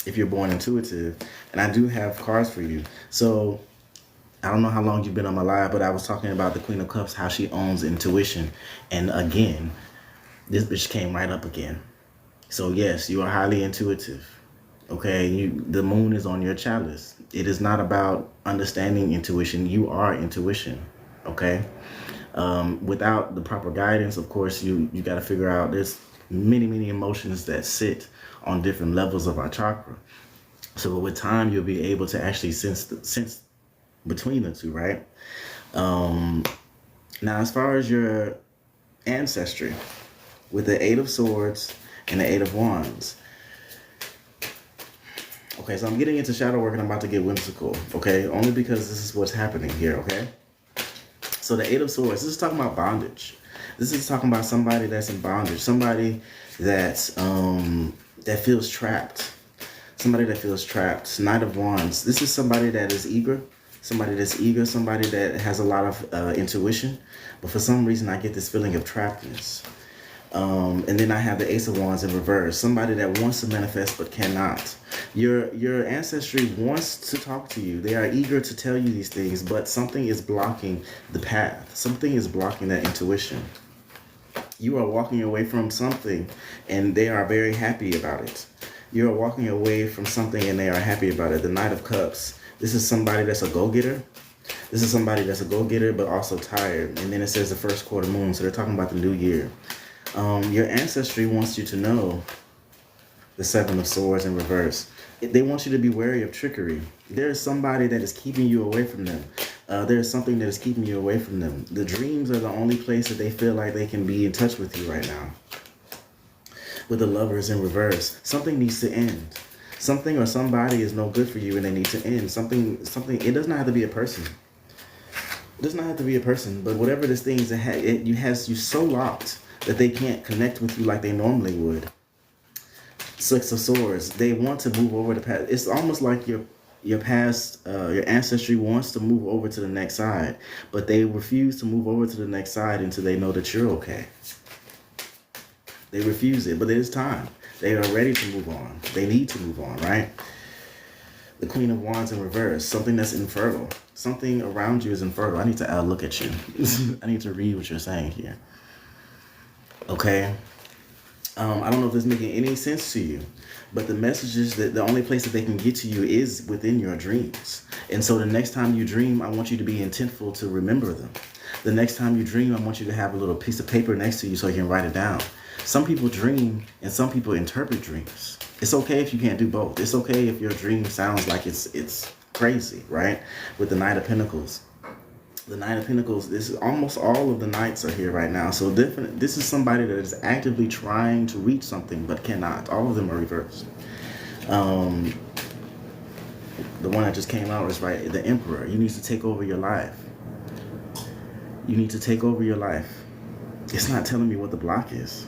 if you're born intuitive, and I do have cards for you. So I don't know how long you've been on my live, but I was talking about the Queen of Cups, how she owns intuition, and again, this bitch came right up again. So yes, you are highly intuitive. Okay, the moon is on your chalice. It is not about understanding intuition. You are intuition. Okay, without the proper guidance, of course, you got to figure out. There's many emotions that sit on different levels of our chakra. So with time, you'll be able to actually sense between the two, right? Now, as far as your ancestry, with the 8 of Swords and the 8 of Wands. Okay, so I'm getting into shadow work and I'm about to get whimsical, okay? Only because this is what's happening here, okay? So the 8 of Swords, this is talking about bondage. This is talking about somebody that's in bondage, somebody that feels trapped. Somebody that feels trapped. Knight of Wands, this is somebody that is eager. Somebody that has a lot of intuition, but for some reason I get this feeling of trappedness. And then I have the Ace of Wands in reverse. Somebody that wants to manifest but cannot. Your ancestry wants to talk to you. They are eager to tell you these things, but something is blocking the path. Something is blocking that intuition. You are walking away from something, and they are very happy about it. You are walking away from something, and they are happy about it. The Knight of Cups. This is somebody that's a go-getter. This is somebody that's a go-getter, but also tired. And then it says the first quarter moon, so they're talking about the new year. Your ancestry wants you to know the 7 of Swords in reverse. They want you to be wary of trickery. There is somebody that is keeping you away from them. There is something that is keeping you away from them. The dreams are the only place that they feel like they can be in touch with you right now. With the Lovers in reverse, something needs to end. Something or somebody is no good for you and they need to end. Something, it does not have to be a person. It does not have to be a person, but whatever this thing is, it has you so locked that they can't connect with you like they normally would. 6 of Swords, they want to move over the path. It's almost like Your past, your ancestry wants to move over to the next side, but they refuse to move over to the next side until they know that you're okay. They refuse it, but it is time. They are ready to move on. They need to move on, right? The Queen of Wands in reverse, something that's infertile. Something around you is infertile. I need to look at you. I need to read what you're saying here. Okay? I don't know if this is making any sense to you, but the message is that the only place that they can get to you is within your dreams. And so the next time you dream, I want you to be intentful to remember them. The next time you dream, I want you to have a little piece of paper next to you so you can write it down. Some people dream and some people interpret dreams. It's okay if you can't do both. It's okay if your dream sounds like it's crazy, right? With the Knight of Pentacles. The Knight of Pentacles, this is almost all of the knights are here right now. So this is somebody that is actively trying to reach something but cannot. All of them are reversed. The one that just came out is right, the Emperor. You need to take over your life. You need to take over your life. It's not telling me what the block is.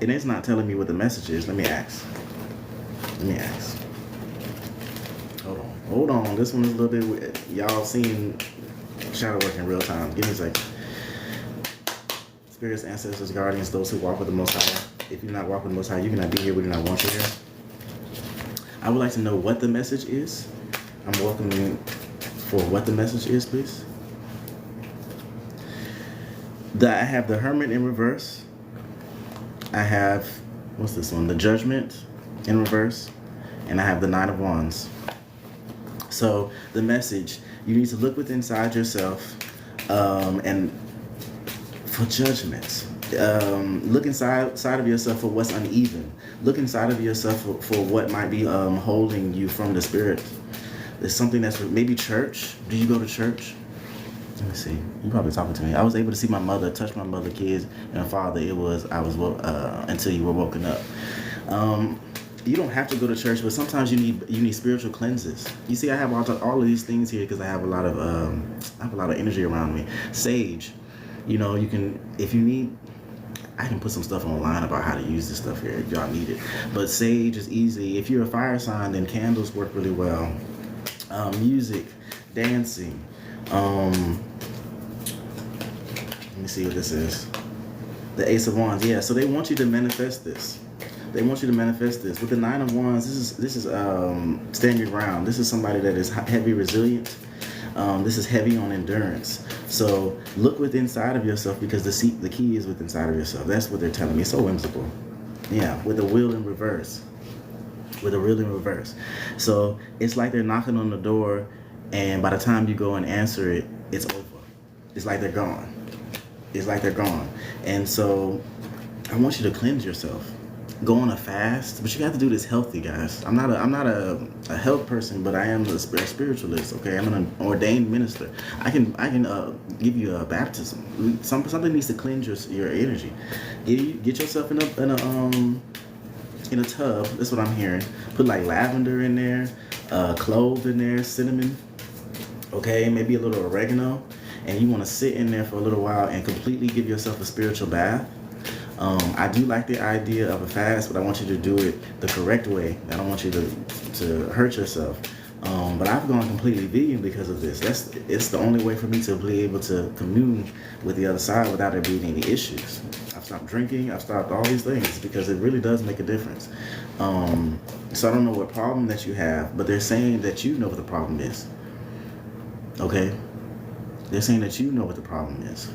And it's not telling me what the message is. Let me ask. Hold on. This one is a little bit weird. Y'all seen shadow work in real time. Give me a second. Spirits, ancestors, guardians, those who walk with the Most High. If you do not walk with the Most High, you cannot be here. We do not want you here. I would like to know what the message is. I'm welcoming for what the message is, please. I have the Hermit in reverse. I have, what's this one? The Judgment in reverse. And I have the Knight of Wands. So the message, you need to look within inside yourself and for judgments. Look inside of yourself for what's uneven. Look inside of yourself for what might be holding you from the spirit. There's something that's maybe church. Do you go to church? Let me see. You're probably talking to me. I was able to see my mother, touch my mother, kids, and her father. Until you were woken up. You don't have to go to church, but sometimes you need spiritual cleanses. You see, I have all of these things here because I have a lot of energy around me. Sage, you know, you can, if you need, I can put some stuff online about how to use this stuff here if y'all need it. But sage is easy. If you're a fire sign, then candles work really well. Music, dancing. Let me see what this is. The Ace of Wands. Yeah, so they want you to manifest this. They want you to manifest this. With the Nine of Wands, this is stand your ground. This is somebody that is heavy resilient. This is heavy on endurance. So look within inside of yourself because the key is within inside of yourself. That's what they're telling me. It's so whimsical. Yeah, with the Wheel in reverse. With a Wheel in reverse. So it's like they're knocking on the door, and by the time you go and answer it, it's over. It's like they're gone. It's like they're gone. And so I want you to cleanse yourself. Go on a fast, but you have to do this healthy, guys. I'm not a health person, but I am a spiritualist. Okay, I'm an ordained minister. I can give you a baptism. Something needs to cleanse your energy. Get yourself in a tub. That's what I'm hearing. Put like lavender in there, clove in there, cinnamon. Okay, maybe a little oregano, and you want to sit in there for a little while and completely give yourself a spiritual bath. I do like the idea of a fast, but I want you to do it the correct way. I don't want you to hurt yourself. But I've gone completely vegan because of this. It's the only way for me to be able to commune with the other side without there being any issues. I've stopped drinking. I've stopped all these things because it really does make a difference. So I don't know what problem that you have, but they're saying that you know what the problem is. Okay? They're saying that you know what the problem is.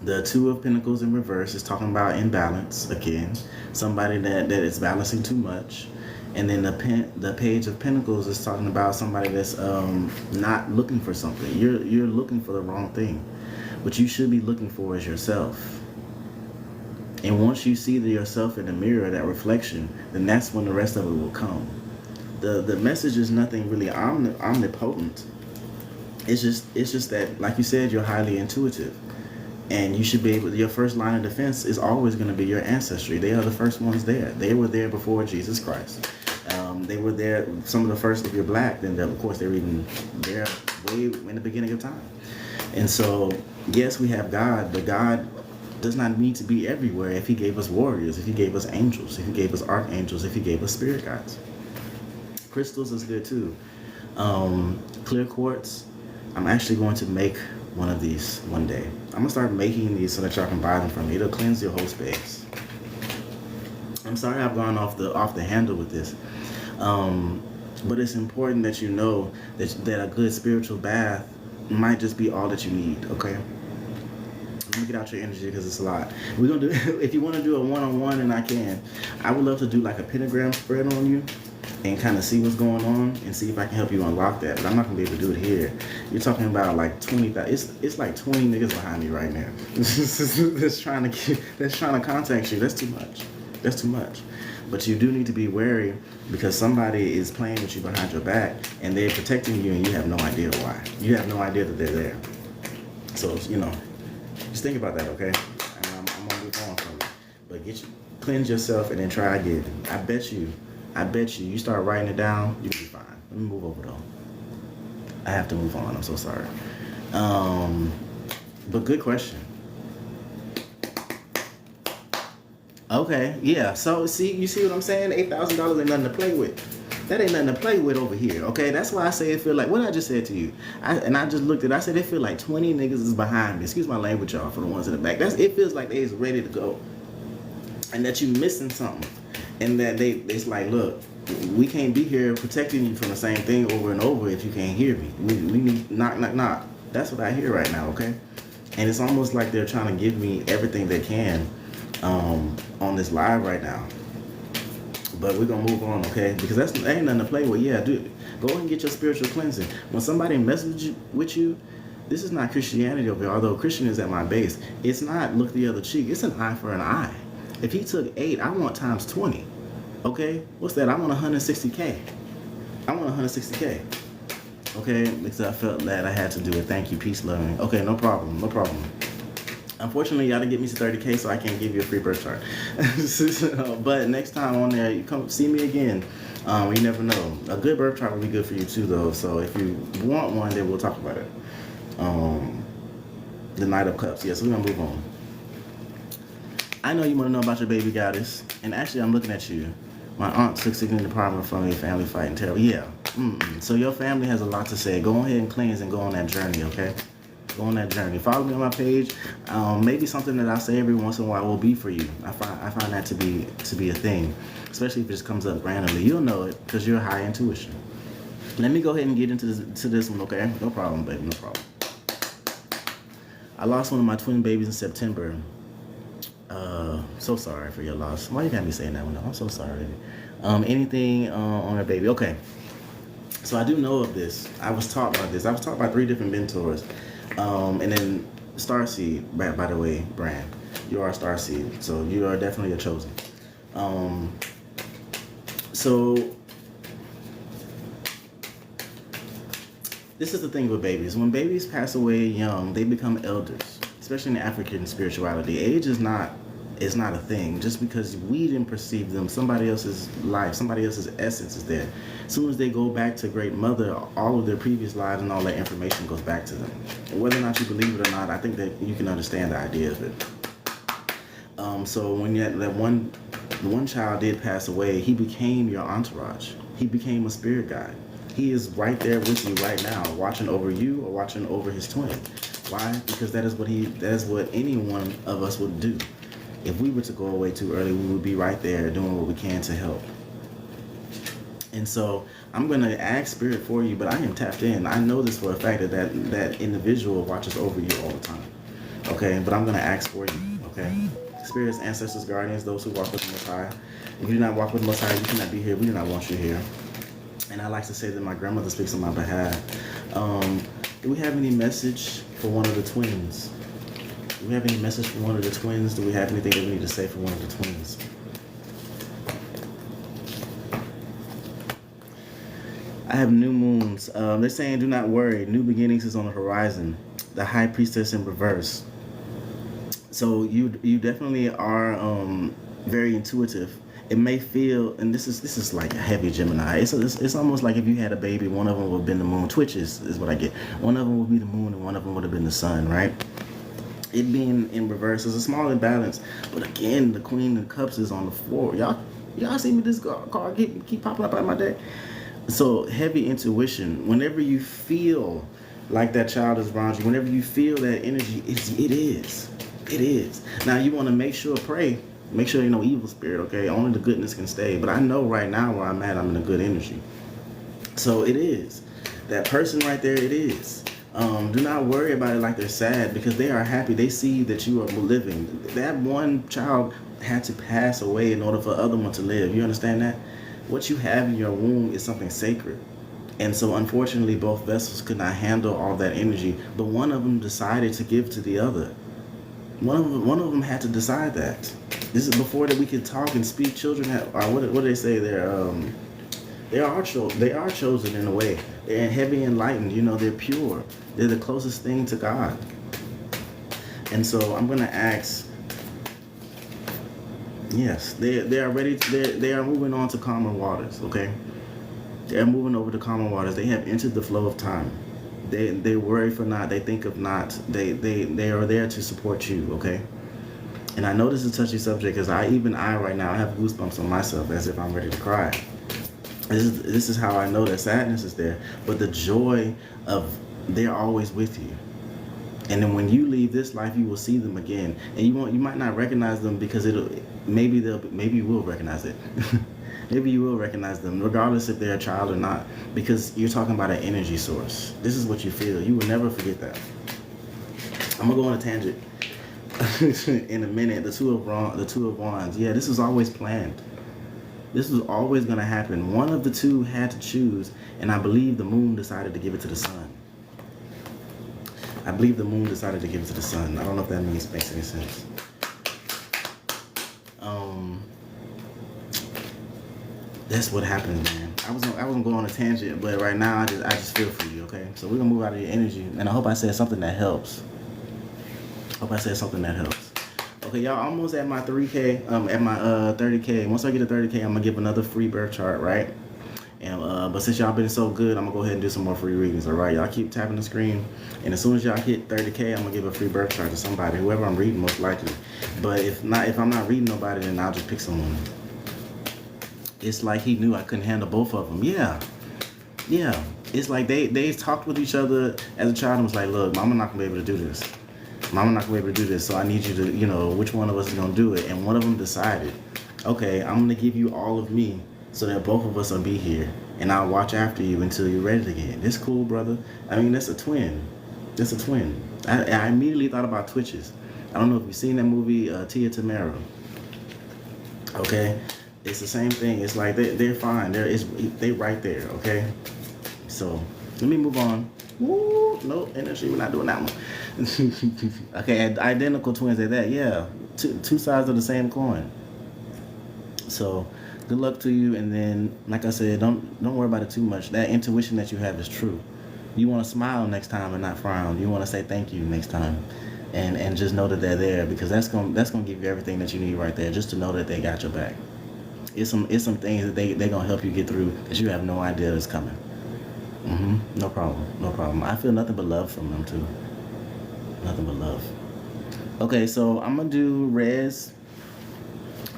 The Two of Pentacles in reverse is talking about imbalance again. Somebody that is balancing too much. And then the Page of Pentacles is talking about somebody that's not looking for something. You're looking for the wrong thing. What you should be looking for is yourself. And once you see yourself in the mirror, that reflection, then that's when the rest of it will come. The message is nothing really omnipotent. It's just that, like you said, you're highly intuitive. And you should be able, your first line of defense is always going to be your ancestry. They are the first ones there. They were there before Jesus Christ. They were there, some of the first, if you're black, then of course they were even there way in the beginning of time. And so, yes, we have God, but God does not need to be everywhere if he gave us warriors, if he gave us angels, if he gave us archangels, if he gave us spirit guides. Crystals is good too. Clear quartz. I'm actually going to make one of these one day. I'm gonna start making these so that y'all can buy them from me. It'll cleanse your whole space. I'm sorry I've gone off the handle with this. But it's important that you know that a good spiritual bath might just be all that you need, okay? Let me get out your energy because it's a lot. We're gonna do if you want to do a one-on-one, and I would love to do like a pentagram spread on you and kind of see what's going on and see if I can help you unlock that. But I'm not gonna be able to do it here. You're talking about like 20,000. It's like 20 niggas behind me right now. that's trying to contact you. That's too much. That's too much. But you do need to be wary because somebody is playing with you behind your back and they're protecting you and you have no idea why. You have no idea that they're there. So, you know, just think about that, okay? And I'm gonna move on from you. But cleanse yourself and then try again. I bet you start writing it down, you'll be fine. Let me move over though. I have to move on, I'm so sorry. But good question. Okay, yeah. So you see what I'm saying? $8,000 ain't nothing to play with. That ain't nothing to play with over here. Okay, that's why I say it feel like what I just said to you. I just looked at it. I said it feel like 20 niggas is behind me. Excuse my language, y'all, for the ones in the back. It feels like they is ready to go, and that you missing something, and that it's like, look, we can't be here protecting you from the same thing over and over if you can't hear me. We need knock knock knock. That's what I hear right now. Okay, and it's almost like they're trying to give me everything they can. On this live right now, but we're gonna move on, okay? Because that ain't nothing to play with. Yeah, dude, go and get your spiritual cleansing. When somebody messes with you, this is not Christianity over here. Although Christian is at my base, it's not look the other cheek. It's an eye for an eye. If he took 8, I want times 20. Okay, what's that? I want 160K. I want 160K. Okay, because I felt that I had to do it. Thank you, peace, loving. Okay, no problem, no problem. Unfortunately, you gotta get me to 30K, so I can't give you a free birth chart. But next time on there, you come see me again. You never know. A good birth chart would be good for you too, though. So if you want one, then we'll talk about it. The Knight of Cups. Yeah, so we're gonna move on. I know you want to know about your baby goddess, and actually, I'm looking at you. My aunt took significant department from a family fighting terrible. Yeah. So your family has a lot to say. Go ahead and cleanse and go on that journey, okay? Go on that journey. Follow me on my page. Maybe something that I say every once in a while will be for you. I find that to be a thing, especially if it just comes up randomly. You'll know it because you're high intuition. Let me go ahead and get into this one, okay? No problem, baby. No problem. I lost one of my twin babies in September. So sorry for your loss. Why you got me saying that one? No, I'm so sorry, baby. Anything on her baby? Okay. So I do know of this. I was taught about this. I was taught by 3 different mentors. And then Starseed, by the way, brand. You are a Starseed, so you are definitely a chosen. So this is the thing with babies. When babies pass away young, they become elders, especially in African spirituality. Age is not a thing. Just because we didn't perceive them, somebody else's life, somebody else's essence is there. As soon as they go back to Great Mother, all of their previous lives and all that information goes back to them. And whether or not you believe it or not, I think that you can understand the idea of it. So when that one child did pass away, he became your entourage. He became a spirit guide. He is right there with you right now, watching over you or watching over his twin. Why? Because that is what any one of us would do. If we were to go away too early, we would be right there doing what we can to help. And so I'm going to ask Spirit for you, but I am tapped in. I know this for a fact that individual watches over you all the time. Okay? But I'm going to ask for you. Okay? Spirits, ancestors, guardians, those who walk with the Most High. If you do not walk with the Most High, you cannot be here. We do not want you here. And I like to say that my grandmother speaks on my behalf. Do we have any message for one of the twins? Do we have any message for one of the twins? Do we have anything that we need to say for one of the twins? I have new moons. They're saying, do not worry. New beginnings is on the horizon. The High Priestess in reverse. So you definitely are very intuitive. It may feel, and this is like a heavy Gemini. It's almost like if you had a baby, one of them would have been the moon. Twitches is what I get. One of them would be the moon, and one of them would have been the sun, right? It being in reverse is a small imbalance, but again, the Queen of Cups is on the floor. Y'all see me? This card keep popping up out of my deck. So heavy intuition. Whenever you feel like that child is around you, whenever you feel that energy, it is. It is. Now you want to make sure, pray, make sure you no evil spirit, okay? Only the goodness can stay. But I know right now where I'm at, I'm in a good energy. So it is. That person right there, it is. Do not worry about it like they're sad, because they are happy. They see that you are living. That one child had to pass away in order for the other one to live. You understand that? What you have in your womb is something sacred. And so unfortunately both vessels could not handle all that energy, but one of them decided to give to the other. One of them had to decide that. This is before that we could talk and speak. Children have, or what do they say? They are chosen in a way. They're heavy enlightened. You know, they're pure. They're the closest thing to God. And so I'm gonna ask. Yes, they are ready. They are moving on to calmer waters. Okay, they are moving over to calmer waters. They have entered the flow of time. They worry for not. They think of not. They are there to support you. Okay. And I know this is a touchy subject, because I right now I have goosebumps on myself as if I'm ready to cry. This is how I know that sadness is there, but the joy of they're always with you. And then when you leave this life, you will see them again, and you might not recognize them, because maybe you will recognize it. Maybe you will recognize them, regardless if they're a child or not, because you're talking about an energy source. This is what you feel. You will never forget that. I'm gonna go on a tangent in a minute. The two of wands. Yeah, this was always planned. This was always gonna happen. One of the two had to choose, and I believe the moon decided to give it to the sun. I believe the moon decided to give it to the sun. I don't know if that makes any sense. That's what happens, man. I wasn't going on a tangent, but right now I just feel for you, okay? So we're gonna move out of your energy, and I hope I said something that helps. Okay, y'all, almost at my 3K, at my 30K. Once I get to 30K, I'm gonna give another free birth chart, right? And but since y'all been so good, I'm gonna go ahead and do some more free readings, all right? Y'all keep tapping the screen, and as soon as y'all hit 30K, I'm gonna give a free birth chart to somebody, whoever I'm reading, most likely. But if I'm not reading nobody, then I'll just pick someone. It's like he knew I couldn't handle both of them. Yeah. It's like they talked with each other as a child and was like, look, Mama not gonna be able to do this. So I need you to, you know, which one of us is gonna do it? And one of them decided, okay, I'm gonna give you all of me, so that both of us will be here, and I'll watch after you until you're ready again. It's cool, brother. I mean, that's a twin. I immediately thought about Twitches. I don't know if you've seen that movie, Tia Tamara. Okay, it's the same thing. It's like they're fine. They right there. Okay, so let me move on. Woo, no energy. We're not doing that one. Okay, identical twins at that. Yeah, two sides of the same coin. So good luck to you, and then like I said, don't worry about it too much. That intuition that you have is true. You want to smile next time and not frown. You want to say thank you next time, and just know that they're there, because that's gonna give you everything that you need right there, just to know that they got your back. It's some things that they're gonna help you get through that you have no idea is coming. No problem. I feel nothing but love from them too. Nothing but love. Okay, so I'm gonna do Rez.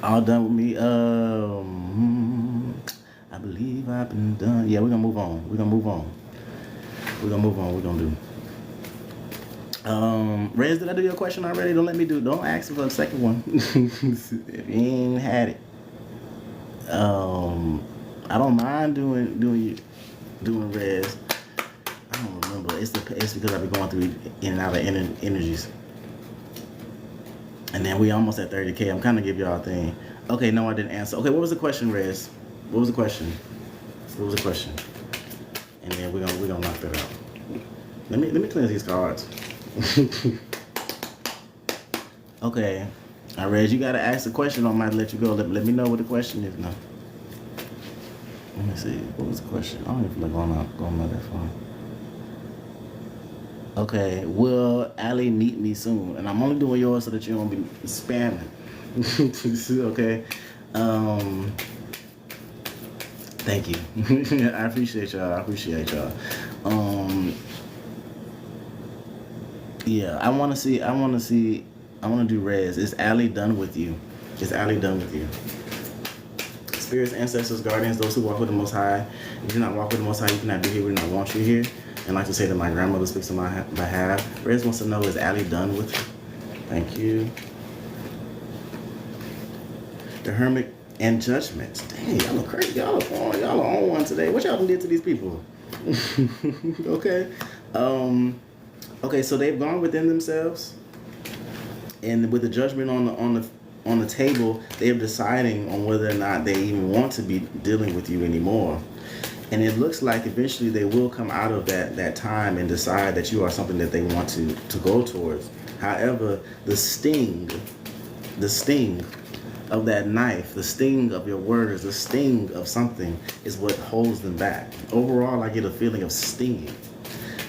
All done with me. I believe I've been done. Yeah, we're gonna move on. We're gonna do. Rez, did I do your question already? Don't ask for the second one. If you ain't had it. I don't mind doing Rez. I don't remember. It's because I've been going through in and out of energies. And then we almost at 30K. I'm kind of give y'all a thing. Okay, no, I didn't answer. Okay, what was the question, Rez? What was the question? And then we're gonna knock that out. Let me cleanse these cards. Okay. All right, Rez, you gotta ask the question. I might let you go. Let me know what the question is now. Let me see. What was the question? I don't even feel like going out that far. Okay, will Ali meet me soon? And I'm only doing yours so that you don't be spamming. Okay. Thank you. I appreciate y'all. Yeah, I want to do Rez. Is Ali done with you? As Spirits, ancestors, guardians, those who walk with the Most High. If you do not walk with the Most High, you cannot be here. We do not want you here. And like to say that my grandmother speaks on my behalf. Rez wants to know, is Allie done with you? Thank you. The Hermit and Judgment. Dang, y'all look crazy. Y'all are on one today. What y'all done did to these people? Okay. Okay, so they've gone within themselves. And with the Judgment on the table, they're deciding on whether or not they even want to be dealing with you anymore. And it looks like eventually they will come out of that time and decide that you are something that they want to go towards. However, the sting of that knife, the sting of your words, the sting of something is what holds them back. Overall, I get a feeling of stinging.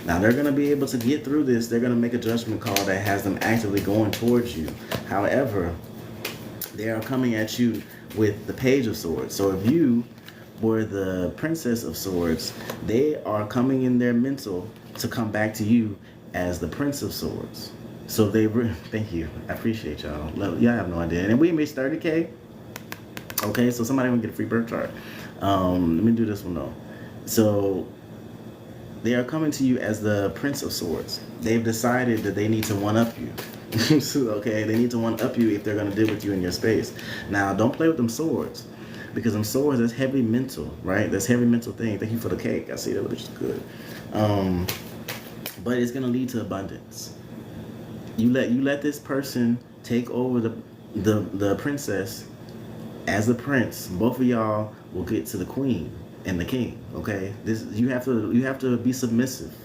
Now, they're going to be able to get through this. They're going to make a judgment call that has them actively going towards you. However, they are coming at you with the Page of Swords. So if you were the Princess of Swords, they are coming in their mental to come back to you as the Prince of Swords. So thank you. I appreciate y'all. Y'all have no idea. And we missed 30K. Okay, so somebody gonna get a free birth chart. Let me do this one though. So they are coming to you as the Prince of Swords. They've decided that they need to one-up you. Okay, they need to one-up you if they're going to deal with you in your space. Now, don't play with them swords. Because them swords, that's heavy mental, right? That's heavy mental thing. Thank you for the cake. I see that, which is good. But it's going to lead to abundance. You let this person take over the princess as the prince. Both of y'all will get to the queen and the king. Okay, you have to be submissive.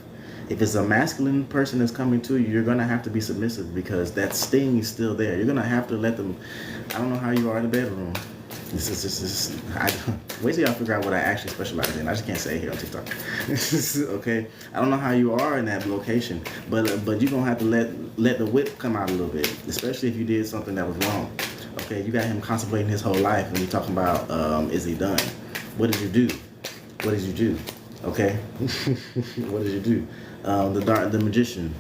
If it's a masculine person that's coming to you, you're gonna have to be submissive because that sting is still there. You're gonna have to let them. I don't know how you are in the bedroom. Wait till y'all figure out what I actually specialize in. I just can't say it here on TikTok. Okay, I don't know how you are in that location, but you're gonna have to let the whip come out a little bit, especially if you did something that was wrong. Okay, you got him contemplating his whole life, and you're talking about is he done? What did you do? What did you do? Okay, what did you do? The magician.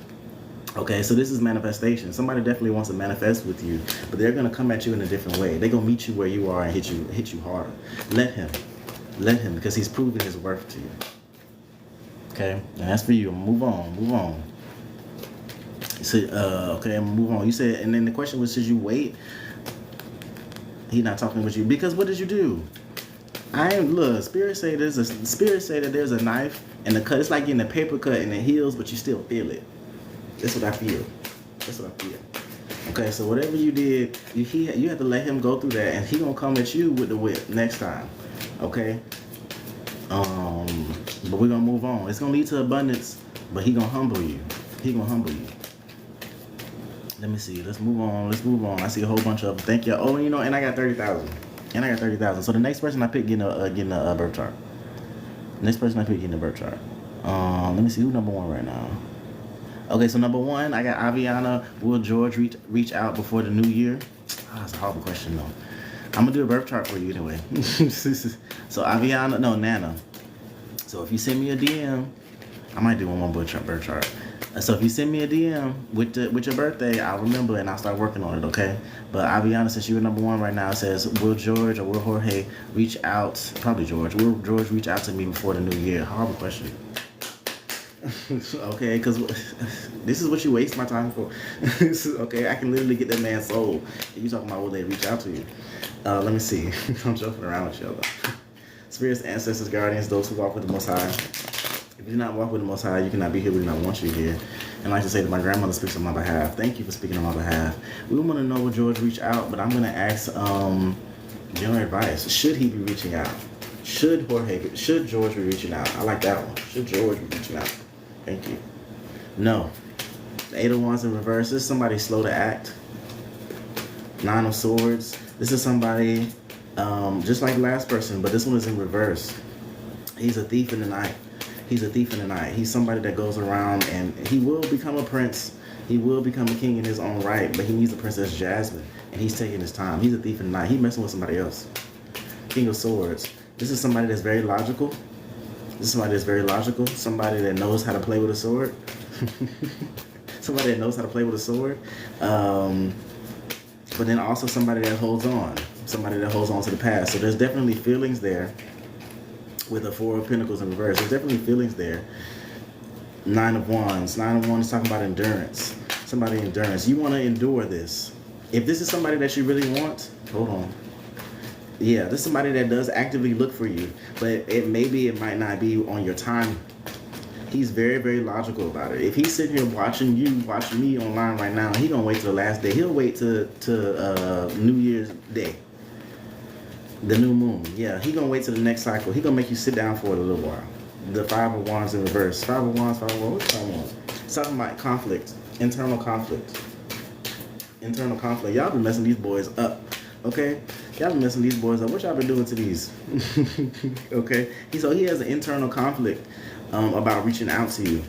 Okay, so this is manifestation. Somebody definitely wants to manifest with you, but they're gonna come at you in a different way. They're gonna meet you where you are and hit you harder. Let him, because he's proving his worth to you. Okay, and that's for you. Move on. So, okay, move on. You said, and then the question was, should you wait? He's not talking with you because what did you do? Look, Spirit say that there's a knife and the cut. It's like getting a paper cut and it heals, but you still feel it. That's what I feel. Okay, so whatever you did, you have to let him go through that, and he gonna come at you with the whip next time. Okay. But we're gonna move on. It's gonna lead to abundance, but he gonna humble you. Let me see. Let's move on. I see a whole bunch of them. Thank you. Oh, and I got 30,000. So the next person I picked getting a birth chart. Let me see who's number one right now. Okay, so number one, I got Aviana. Will George reach out before the new year? That's a horrible question, though. I'm gonna do a birth chart for you anyway. So Aviana, no, Nana. So if you send me a DM, I might do one more birth chart. So if you send me a DM with your birthday, I'll remember and I'll start working on it, okay? But Aviana, since you're number one right now, it says, will George or will Jorge reach out? Probably George. Will George reach out to me before the new year? Horrible question. Okay, because this is what you waste my time for. Okay, I can literally get that man's soul. You talking about will they reach out to you? Let me see. I'm joking around with y'all though. Spirits, ancestors, guardians, those who walk with the Most High. If you do not walk with the Most High, you cannot be here. We do not want you here. And I like to say that my grandmother speaks on my behalf. Thank you for speaking on my behalf. We want to know will George reach out, but I'm going to ask general advice. Should he be reaching out? Should George be reaching out? I like that one. Should George be reaching out? Thank you. No. The 8 of Wands in reverse. This is somebody slow to act. 9 of Swords. This is somebody just like the last person, but this one is in reverse. He's a thief in the night. He's somebody that goes around and he will become a prince. He will become a king in his own right, but he needs a Princess Jasmine, and he's taking his time. He's a thief in the night. He's messing with somebody else. King of Swords. This is somebody that's very logical. Somebody that knows how to play with a sword. But then also somebody that holds on. somebody that holds on to the past. So there's definitely feelings there with the Four of Pentacles in reverse. There's definitely feelings there. Nine of Wands. Nine of Wands is talking about endurance. Somebody endurance. You want to endure this. If this is somebody that you really want, hold on. Yeah, this is somebody that does actively look for you, but it might not be on your time. He's very, very logical about it. If he's sitting here watching me online right now, he gonna wait till the last day. He'll wait to New Year's Day, the new moon. Yeah, he gonna wait till the next cycle. He gonna make you sit down for it a little while. The Five of Wands in reverse. Five of Wands, Five of Wands. What's Five of Wands? It's talking about conflict, internal conflict. Internal conflict. Y'all been messing these boys up, okay? Y'all been messing these boys up. What y'all been doing to these? Okay? So he has an internal conflict about reaching out to you.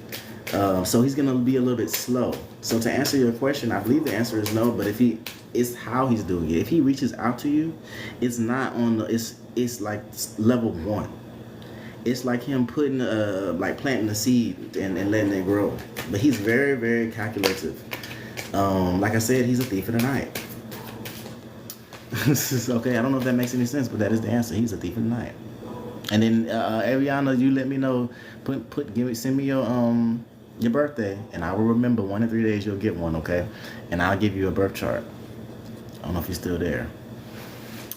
So he's gonna be a little bit slow. So to answer your question, I believe the answer is no. But it's how he's doing it. If he reaches out to you, it's not on the. It's like level 1. It's like him putting like planting the seed and letting it grow. But he's very, very calculative. Like I said, he's a thief in the night. Okay, I don't know if that makes any sense, but that is the answer. He's a thief in the night. And then Ariana, you let me know. Send me your birthday, and I will remember. 1 in 3 days you'll get one, okay? And I'll give you a birth chart. I don't know if you're still there.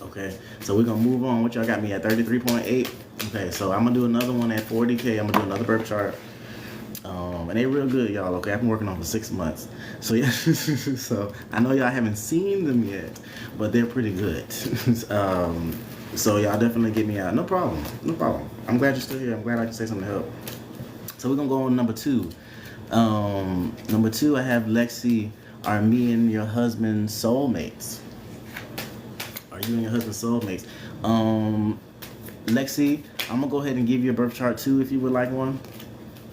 Okay, so we're gonna move on. What y'all got me at 33.8? Okay, so I'm gonna do another one at 40K. I'm gonna do another birth chart. And they're real good, y'all. Okay, I've been working on for 6 months. So yeah, so I know y'all haven't seen them yet, but they're pretty good. So y'all definitely get me out. No problem. No problem. I'm glad you're still here. I'm glad I can say something to help. So we're gonna go on number 2. Number 2, I have Lexi. Are me and your husband soulmates? Are you and your husband soulmates? Lexi, I'm gonna go ahead and give you a birth chart too if you would like one.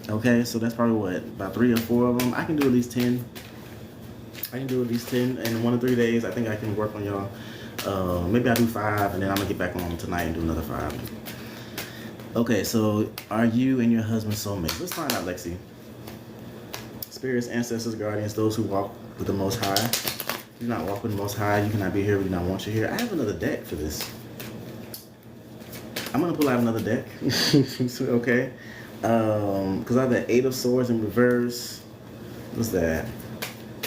Okay, so that's probably what, about 3 or 4 of them. I can do at least 10. I can do at least 10 in 1 or 3 days. I think I can work on y'all. Maybe I'll do 5, and then I'm gonna get back on tonight and do another 5. Okay, so are you and your husband soulmates? Let's find out, Lexi. Spirits, ancestors, guardians, those who walk with the Most High. If you do not walk with the Most High, you cannot be here. We do not want you here. I have another deck for this. I'm gonna pull out another deck. Okay. Because I have the 8 of Swords in reverse. What's that?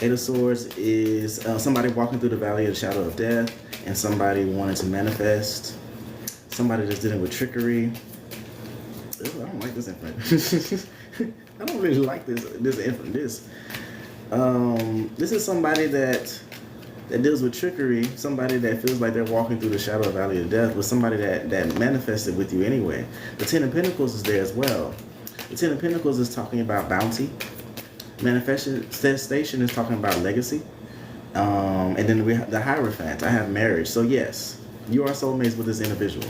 8 of Swords is somebody walking through the valley of the shadow of death, and somebody wanting to manifest. Somebody that's dealing with trickery. Ooh, I don't like this infant. I don't really like this infant. This is somebody that deals with trickery. Somebody that feels like they're walking through the shadow of the valley of death, but somebody that manifested with you anyway. The 10 of Pentacles is there as well. The 10 of Pentacles is talking about bounty. Manifestation is talking about legacy. And then we have the Hierophant. I have marriage. So yes, you are soulmates with this individual.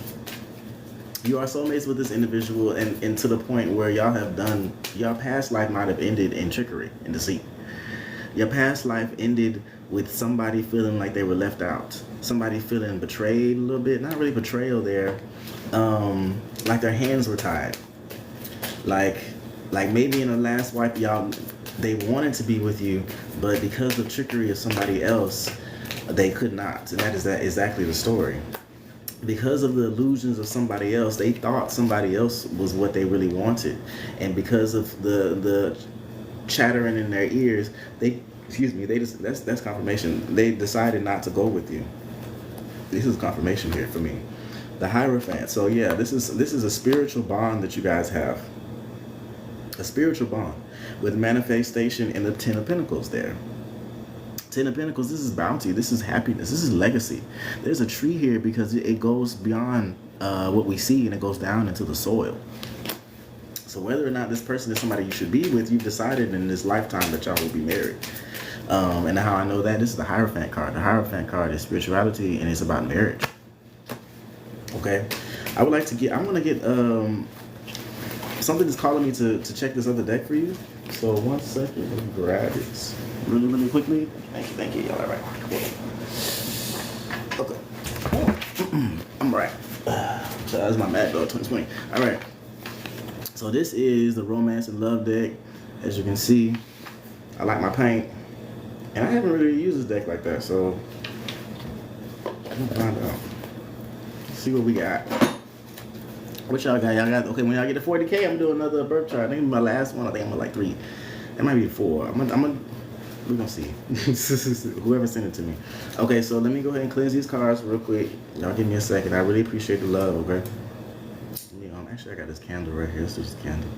You are soulmates with this individual, and to the point where y'all have done, your past life might have ended in trickery and deceit. Your past life ended with somebody feeling like they were left out. Somebody feeling betrayed a little bit. Not really betrayal there. Like their hands were tied. Like maybe in the last wife, they wanted to be with you, but because of trickery of somebody else, they could not. And that is exactly the story. Because of the illusions of somebody else, they thought somebody else was what they really wanted. And because of the chattering in their ears, that's confirmation. They decided not to go with you. This is confirmation here for me. The Hierophant. So yeah, this is a spiritual bond that you guys have. A spiritual bond with manifestation and the 10 of Pentacles there. 10 of Pentacles, this is bounty, this is happiness, this is legacy. There's a tree here because it goes beyond what we see, and it goes down into the soil. So whether or not this person is somebody you should be with, you've decided in this lifetime that y'all will be married. And how I know that, this is the Hierophant card. The Hierophant card is spirituality, and it's about marriage. Okay, I want to get something is calling me to check this other deck for you. So 1 second, let me grab it really quickly. Thank you, y'all. All right. Okay. I'm right. So that's my Mad Dog 2020. All right. So this is the Romance and Love deck. As you can see, I like my paint, and I haven't really used this deck like that. So We'll find out. See what we got. What y'all got? Y'all got, okay, when y'all get to 40K, I'm doing another birth chart. I think my last one, I think I'm at like 3. It might be 4. We're gonna see. Whoever sent it to me. Okay, so let me go ahead and cleanse these cards real quick. Y'all give me a second. I really appreciate the love, okay? Actually, I got this candle right here. Let's do this candle.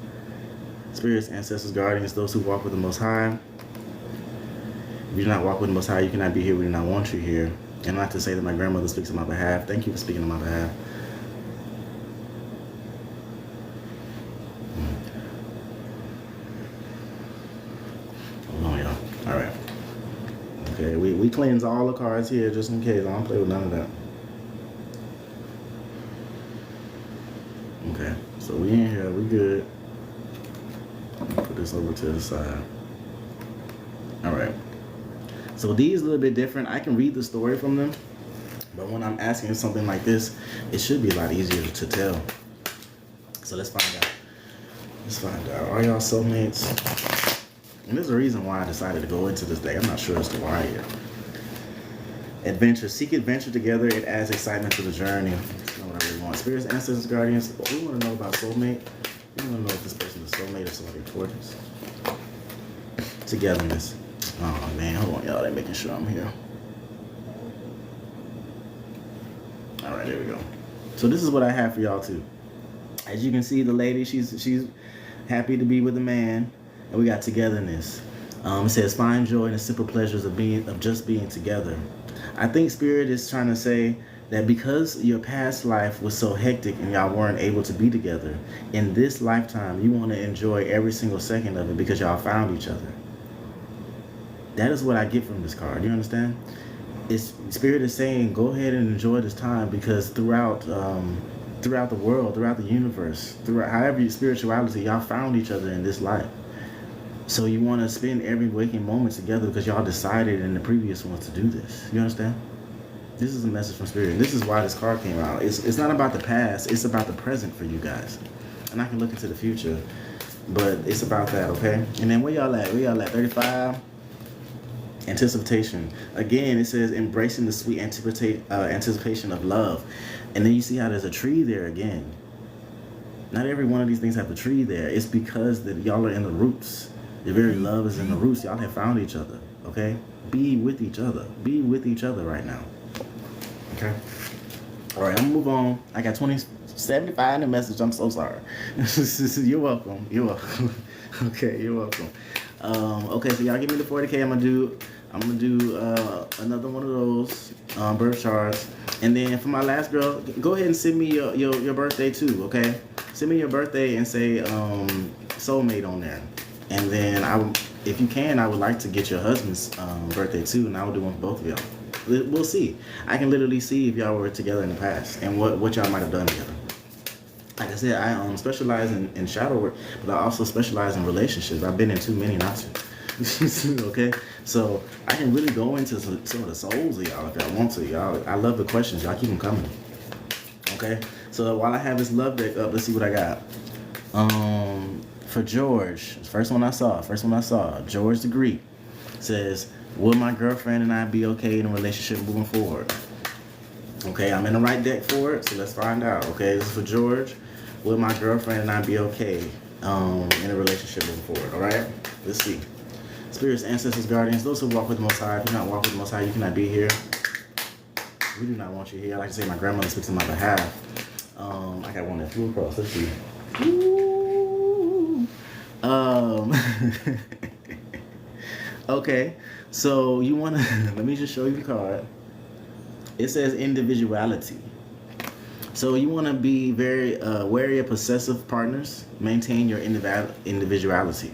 Spirits, ancestors, guardians, those who walk with the Most High. If you do not walk with the Most High, you cannot be here. We do not want you here. And not to say that my grandmother speaks on my behalf. Thank you for speaking on my behalf. Hold on, y'all. All right. Okay, we cleanse all the cards here just in case. I don't play with none of that. Okay, so we in here. We good. Put this over to the side. All right. So these a little bit different. I can read the story from them, but when I'm asking something like this, it should be a lot easier to tell. So let's find out. Let's find out. Are y'all soulmates? And there's a reason why I decided to go into this day. I'm not sure as to why yet. Adventure. Seek adventure together. It adds excitement to the journey. That's not what I really want. Spirits, ancestors, guardians. We want to know about soulmate. We want to know if this person is soulmate or somebody important. Togetherness. Oh man, hold on, y'all. They're making sure I'm here. All right, there we go. So this is what I have for y'all too. As you can see, the lady, she's happy to be with a man, and we got togetherness. It says find joy in the simple pleasures of just being together. I think Spirit is trying to say that because your past life was so hectic and y'all weren't able to be together, in this lifetime, you want to enjoy every single second of it because y'all found each other. That is what I get from this card. You understand? Spirit is saying, go ahead and enjoy this time because throughout the world, throughout the universe, throughout however your spirituality, y'all found each other in this life. So you want to spend every waking moment together because y'all decided in the previous ones to do this. You understand? This is a message from Spirit. This is why this card came out. It's not about the past. It's about the present for you guys. And I can look into the future, but it's about that, okay? And then where y'all at? 35? Anticipation. Again, it says embracing the sweet anticipation of love. And then you see how there's a tree there again. Not every one of these things have a tree there. It's because that y'all are in the roots. The very love is in the roots. Y'all have found each other, okay? Be with each other. Be with each other right now. Okay? All right, I'm gonna move on. I got 75 in the message. I'm so sorry. You're welcome. You're welcome. Okay, you're welcome. Okay, so y'all give me the 40K. I'm gonna do another one of those birth charts, and then for my last girl, go ahead and send me your birthday too. Okay, send me your birthday and say soulmate on there, and then if you can, I would like to get your husband's birthday too, and I will do one for both of y'all. We'll see. I can literally see if y'all were together in the past and what y'all might have done together. Like I said, I specialize in shadow work, but I also specialize in relationships. I've been in too many not to. Okay? So I can really go into some of the souls of y'all if y'all want to. Y'all, I love the questions. Y'all keep them coming. Okay? So while I have this love deck up, let's see what I got. For George, first one I saw, George the Greek, says, will my girlfriend and I be okay in a relationship moving forward? Okay, I'm in the right deck for it, so let's find out. Okay, this is for George. Will my girlfriend and I be okay in a relationship moving forward? All right, let's see. Spirits, ancestors, guardians, those who walk with the Most High. If you not walk with the Most High, you cannot be here. We do not want you here. I like to say my grandmother speaks on my behalf. I got one that flew across. Let's see. Ooh. Okay, so you want to, let me just show you the card. It says individuality. So you want to be very wary of possessive partners. Maintain your individuality.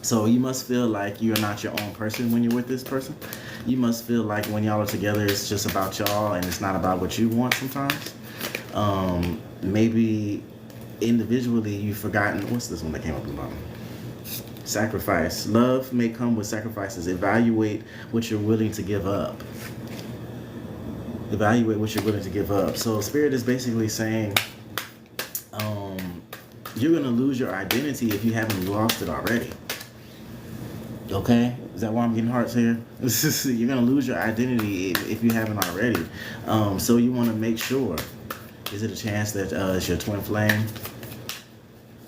So you must feel like you're not your own person when you're with this person. You must feel like when y'all are together, it's just about y'all and it's not about what you want sometimes. Maybe individually you've forgotten, what's this one that came up in the bottom? Sacrifice. Love may come with sacrifices. Evaluate what you're willing to give up. Evaluate what you're willing to give up. So Spirit is basically saying you're going to lose your identity if you haven't lost it already. Okay, is that why I'm getting hearts here? You're gonna lose your identity if you haven't already. So you want to make sure. Is it a chance that it's your twin flame?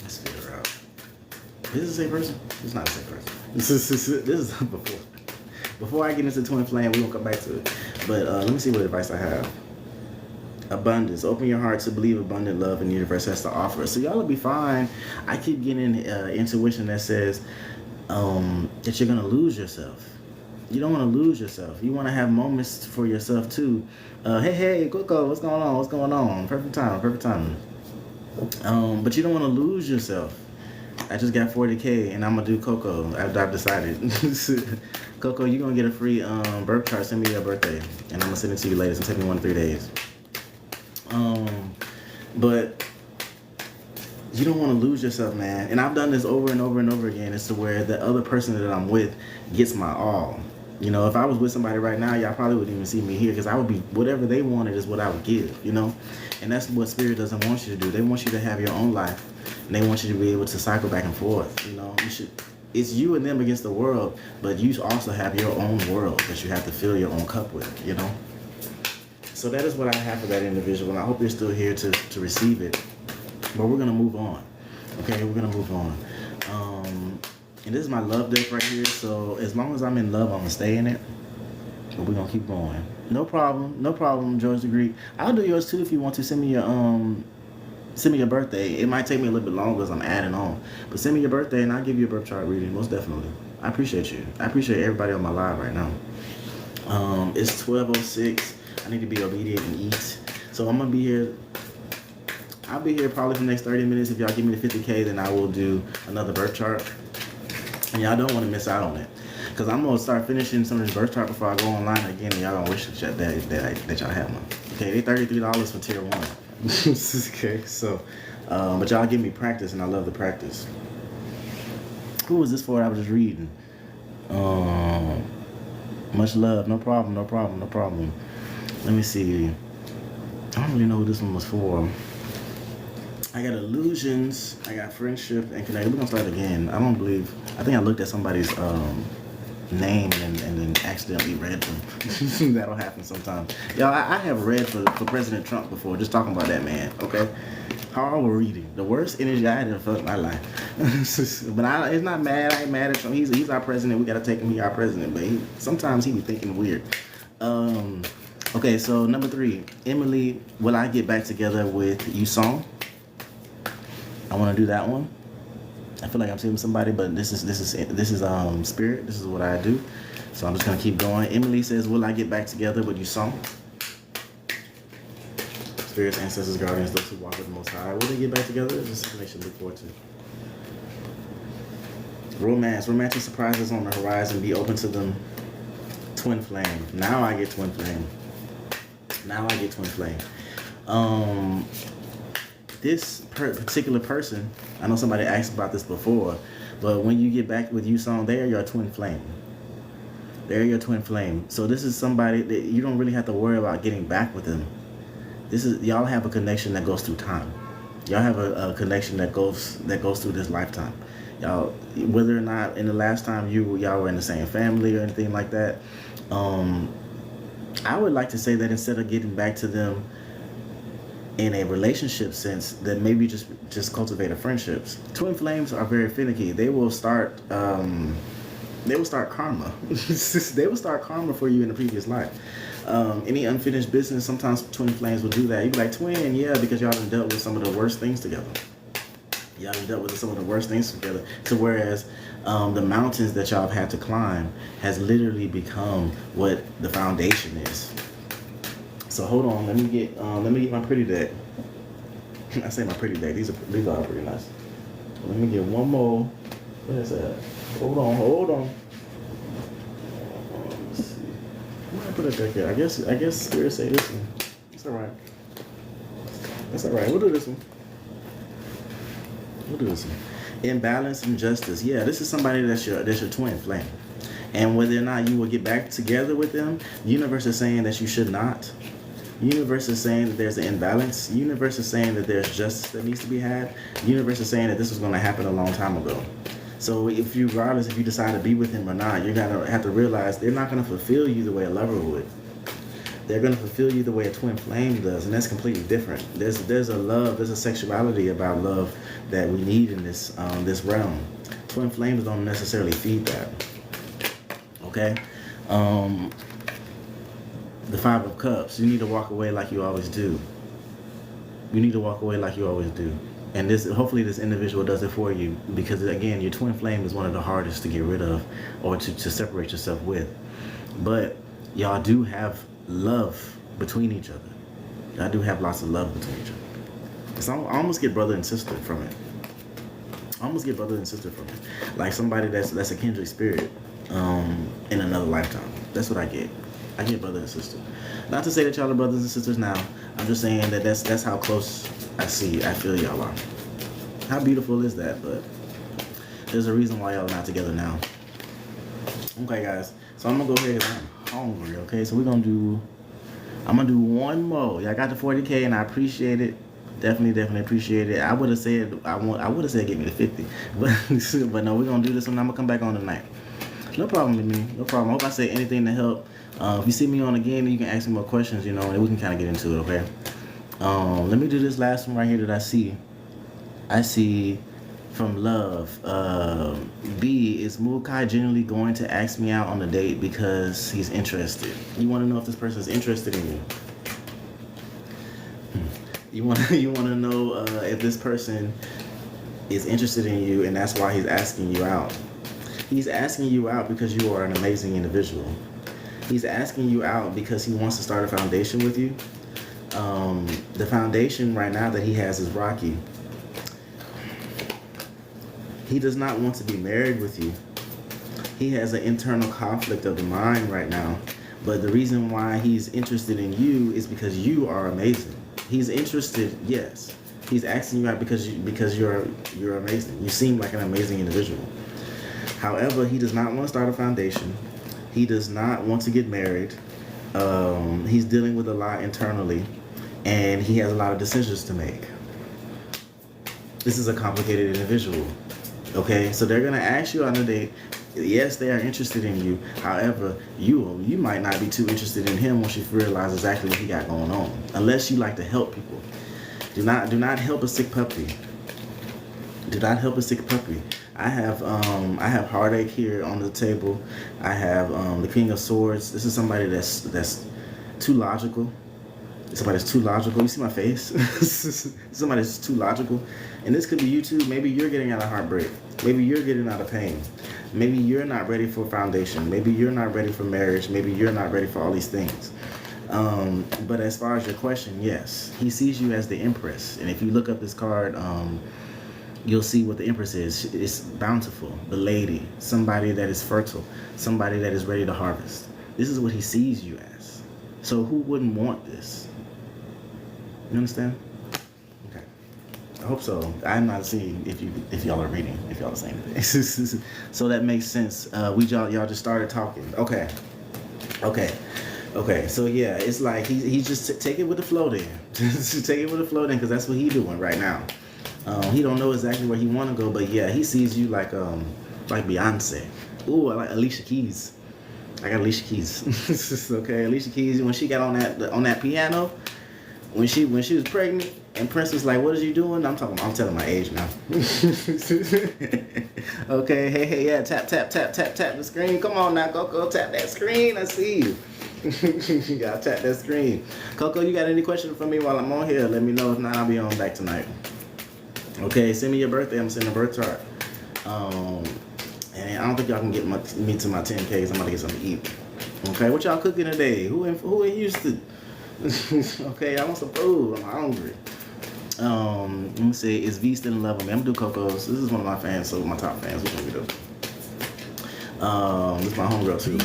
Let's figure out. Is this the same person? It's not the same person. This is before. Before I get into twin flame, we won't come back to it. But let me see what advice I have. Abundance. Open your heart to believe abundant love and the universe has to offer. So y'all will be fine. I keep getting intuition that says that you're gonna lose yourself. You don't want to lose yourself. You want to have moments for yourself too. Hey, Coco, what's going on? What's going on? Perfect time, perfect time. But you don't want to lose yourself. I just got 40K and I'm gonna do Coco. I've decided. Coco, you're gonna get a free birth chart. Send me your birthday, and I'm gonna send it to you later. It's gonna take me 1 to 3 days. But you don't want to lose yourself, man. And I've done this over and over and over again. It's to where the other person that I'm with gets my all. You know, if I was with somebody right now, y'all probably wouldn't even see me here because I would be, whatever they wanted is what I would give, you know? And that's what Spirit doesn't want you to do. They want you to have your own life. And they want you to be able to cycle back and forth, you know? It's you and them against the world, but you also have your own world that you have to fill your own cup with, you know? So that is what I have for that individual, and I hope you're still here to receive it. But we're gonna move on. Okay, we're gonna move on. And this is my love deck right here. So as long as I'm in love, I'm gonna stay in it. But we're gonna keep going. No problem, George the Greek. I'll do yours too if you want to. Send me your birthday. It might take me a little bit longer as I'm adding on. But send me your birthday and I'll give you a birth chart reading, most definitely. I appreciate you. I appreciate everybody on my live right now. It's 12:06. I need to be obedient and eat. So I'm gonna be here. I'll be here probably for the next 30 minutes. If y'all give me the 50K, then I will do another birth chart. And y'all don't want to miss out on it. Because I'm going to start finishing some of this birth chart before I go online again. And y'all don't wish that y'all have one. Okay, they $33 for tier 1. Okay, so, but y'all give me practice, and I love the practice. Who was this for? I was just reading. Much love. No problem. Let me see. I don't really know who this one was for. I got illusions, I got friendship, and connection. We're gonna start again. I think I looked at somebody's name and then accidentally read them. That'll happen sometimes. Y'all, I have read for President Trump before, just talking about that man, okay? Horrible reading. The worst energy I had ever felt in my life. But it's not mad. I ain't mad at Trump. He's our president. We gotta take him. He's our president. But sometimes he be thinking weird. Okay, so number 3. Emily, will I get back together with Yusong? I want to do that one. I feel like I'm seeing somebody, but this is Spirit. This is what I do. So I'm just gonna keep going. Emily says, "Will I get back together with Yusong?" Spirits, ancestors, guardians, those who walk with the Most High. Will they get back together? This is something they should look forward to. Romance, romantic surprises on the horizon. Be open to them. Twin flame. Now I get twin flame. This particular person, I know somebody asked about this before, but when you get back with Yusong, they are your twin flame. They're your twin flame. So this is somebody that you don't really have to worry about getting back with them. Y'all have a connection that goes through time. Y'all have a connection that goes through this lifetime. Y'all, whether or not in the last time y'all were in the same family or anything like that, I would like to say that instead of getting back to them in a relationship sense, that maybe just cultivate a friendships. Twin flames are very finicky. They will start karma. They will start karma for you in the previous life. Any unfinished business, sometimes twin flames will do that. You be like, twin, yeah, because y'all done dealt with some of the worst things together. So whereas the mountains that y'all have had to climb has literally become what the foundation is. So hold on, let me get my pretty deck. I say my pretty deck. These are pretty nice. Let me get one more. What is that? Hold on. Let's see. Where did I put a deck at? I guess Spirit say this one. That's all right. We'll do this one. Imbalance and justice. Yeah, this is somebody that's your twin flame. And whether or not you will get back together with them, the universe is saying that you should not. The universe is saying that there's an imbalance. The universe is saying that there's justice that needs to be had. The universe is saying that this was going to happen a long time ago. So if you, regardless if you decide to be with him or not, you're gonna have to realize they're not gonna fulfill you the way a lover would. They're gonna fulfill you the way a twin flame does, and that's completely different. There's a love, there's a sexuality about love that we need in this this realm. Twin flames don't necessarily feed that. Okay. The Five of Cups. You need to walk away like you always do. You need to walk away like you always do. And this, hopefully this individual does it for you, because again, your twin flame is one of the hardest to get rid of or to separate yourself with. But y'all do have love between each other. Y'all do have lots of love between each other. So I almost get brother and sister from it. I almost get brother and sister from it. Like somebody that's a kindred spirit in another lifetime. That's what I get. I get brother and sister. Not to say that y'all are brothers and sisters now. I'm just saying that that's how close I feel y'all are. How beautiful is that? But there's a reason why y'all are not together now. Okay, guys. So I'm gonna go ahead because I'm hungry. Okay, so I'm gonna do one more. Y'all got the 40K, and I appreciate it. Definitely appreciate it. I would have said get me the 50, but no, we're gonna do this one. I'm gonna come back on tonight. No problem with me. No problem. I hope I said anything to help. If you see me on again, you can ask me more questions, you know, and we can kind of get into it, okay? Let me do this last one right here that I see. I see from love. B, is Mukai genuinely going to ask me out on a date because he's interested? You want to know if this person is interested in you? You want to know if this person is interested in you, and that's why he's asking you out. He's asking you out because you are an amazing individual. He's asking you out because he wants to start a foundation with you. The foundation right now that he has is rocky. He does not want to be married with you. He has an internal conflict of the mind right now. But the reason why he's interested in you is because you are amazing. He's interested, yes. He's asking you out because you're amazing. You seem like an amazing individual. However, he does not want to start a foundation. He does not want to get married. He's dealing with a lot internally, and he has a lot of decisions to make. This is a complicated individual. Okay, so they're gonna ask you on a date. Yes, they are interested in you. However, you might not be too interested in him once you realize exactly what he got going on. Unless you like to help people. Do not help a sick puppy. Do not help a sick puppy. I have heartache here on the table. I have the King of Swords. This is somebody that's too logical. Somebody that's too logical. You see my face? Somebody that's too logical. And this could be you too. Maybe you're getting out of heartbreak. Maybe you're getting out of pain. Maybe you're not ready for foundation. Maybe you're not ready for marriage. Maybe you're not ready for all these things. But as far as your question, yes. He sees you as the Empress. And if you look up this card, you'll see what the Empress is. It's bountiful, the lady, somebody that is fertile, somebody that is ready to harvest. This is what he sees you as. So who wouldn't want this? You understand? Okay. I hope so. I'm not seeing if y'all are reading, if y'all are saying anything. So that makes sense. Y'all just started talking. Okay. So yeah, it's like he just take it with the flow then. Just take it with the flow then, because that's what he's doing right now. He don't know exactly where he want to go, but yeah, he sees you like Beyonce. Ooh, I like Alicia Keys. I got Alicia Keys. Okay, Alicia Keys, when she got on that piano, when she was pregnant, and Prince was like, "What is you doing?" I'm telling my age now. Okay, hey, yeah, tap the screen. Come on now, Coco, tap that screen. I see you. You gotta tap that screen. Coco, you got any questions for me while I'm on here? Let me know. If not, I'll be on back tonight. Okay, send me your birthday. I'm sending a birth chart. And I don't think y'all can get me to my 10Ks. I'm about to get something to eat. Okay, what y'all cooking today? Who in Houston? Okay, I want some food. I'm hungry. Let me see. Is V still in love with me? I'm gonna do Coco's. This is one of my fans, so my top fans. Which one we do? This is my homegirl too.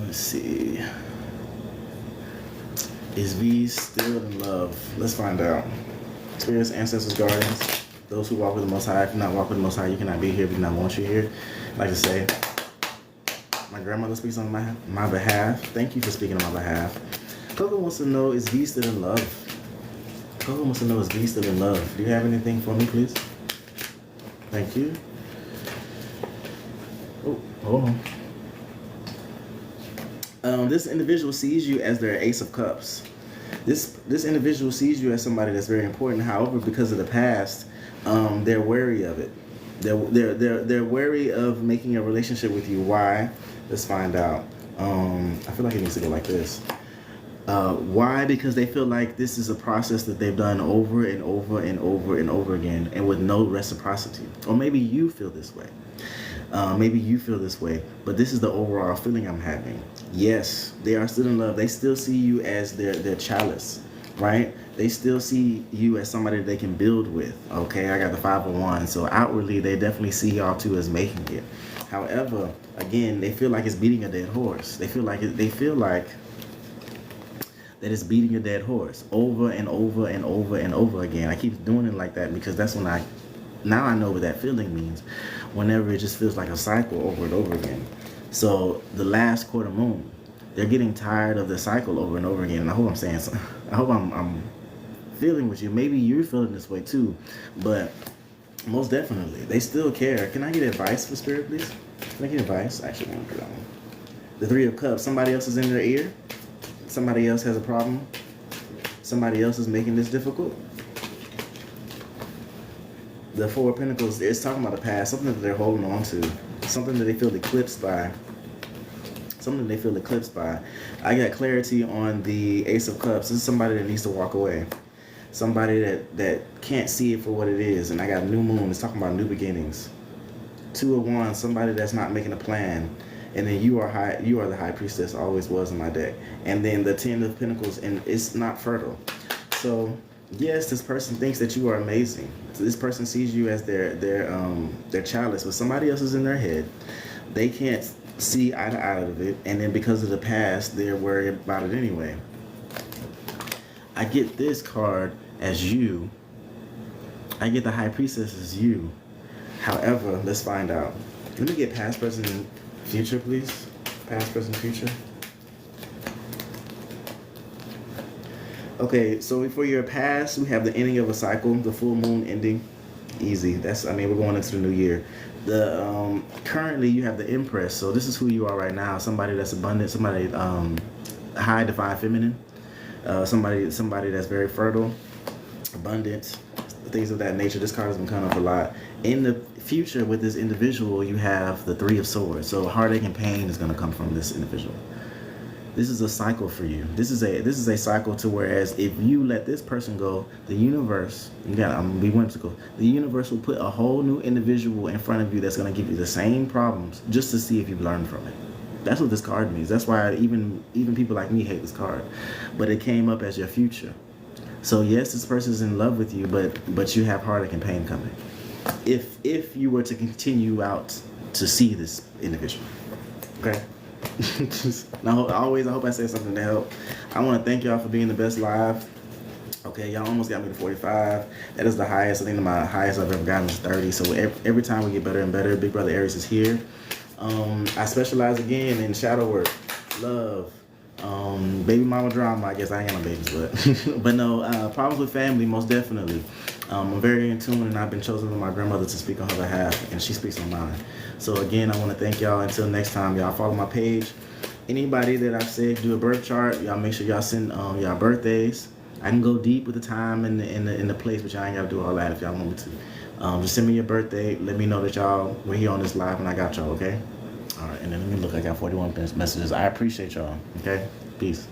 Let's see. Is V still in love? Let's find out. Spirits, ancestors, guardians, those who walk with the Most High. If you not walk with the Most High, you cannot be here. We do not want you here. Like to say, my grandmother speaks on my behalf. Thank you for speaking on my behalf. Coco wants to know, is V still in love? Coco wants to know, is V still in love? Do you have anything for me, please? Thank you. Oh, hold on. This individual sees you as their Ace of Cups. This individual sees you as somebody that's very important. However, because of the past, they're wary of it. They're wary of making a relationship with you. Why? Let's find out. I feel like it needs to go like this. Why? Because they feel like this is a process that they've done over and over and over and over again, and with no reciprocity. Or maybe you feel this way. Maybe you feel this way, but this is the overall feeling I'm having. Yes, they are still in love. They still see you as their chalice, right? They still see you as somebody that they can build with. Okay, I got the 501. So outwardly, they definitely see y'all two as making it. However, again, they feel like it's beating a dead horse. They feel like that it's beating a dead horse over and over and over and over again. I keep doing it like that because that's when now I know what that feeling means. Whenever it just feels like a cycle over and over again. So the last quarter moon, they're getting tired of the cycle over and over again. And I hope I'm saying something. I hope I'm feeling with you. Maybe you're feeling this way too, but most definitely, they still care. Can I get advice for Spirit, please? Can I get advice? Actually, I want to put that one. The Three of Cups. Somebody else is in their ear. Somebody else has a problem. Somebody else is making this difficult. The Four of Pentacles, it's talking about the past, something that they're holding on to, something that they feel eclipsed by. Something they feel eclipsed by. I got clarity on the Ace of Cups. This is somebody that needs to walk away. Somebody that can't see it for what it is. And I got New Moon, it's talking about new beginnings. Two of Wands, somebody that's not making a plan. And then you are the High Priestess, always was in my deck. And then the Ten of Pentacles, and it's not fertile. So yes, this person thinks that you are amazing. So this person sees you as their chalice, but somebody else is in their head. They can't see eye to eye of it, and then because of the past, they're worried about it anyway. I get this card as you. I get the High Priestess as you. However, let's find out. Let me get past, present, and future, please. Past, present, future. Okay, so for your past, we have the ending of a cycle, the full moon ending. Easy. We're going into the new year. The currently you have the Empress, so this is who you are right now. Somebody that's abundant, somebody high divine feminine, somebody that's very fertile, abundant, things of that nature. This card has been coming up a lot. In the future with this individual, you have the Three of Swords. So heartache and pain is going to come from this individual. This is a cycle for you. This is a cycle to whereas if you let this person go, the universe, I'm gonna be whimsical, the universe will put a whole new individual in front of you that's gonna give you the same problems just to see if you've learned from it. That's what this card means. That's why even people like me hate this card. But it came up as your future. So yes, this person's in love with you, but you have heartache and pain coming. If you were to continue out to see this individual. Okay? Now, I hope I said something to help. I want to thank y'all for being the best live. Okay, y'all almost got me to 45. That is the highest. I think my highest I've ever gotten is 30. So every time we get better and better. Big Brother Aries is here. I specialize again in shadow work, love, baby mama drama. I guess I ain't got no babies, but no, problems with family, most definitely. I'm very in tune, and I've been chosen by my grandmother to speak on her behalf, and she speaks on mine. So again, I want to thank y'all. Until next time, y'all follow my page. Anybody that I've said do a birth chart, y'all make sure y'all send y'all birthdays. I can go deep with the time and the place, but y'all ain't gotta do all that if y'all want me to. Just send me your birthday. Let me know that y'all we're here on this live, and I got y'all. Okay. All right, and then let me look. I got 41 messages. I appreciate y'all. Okay. Peace.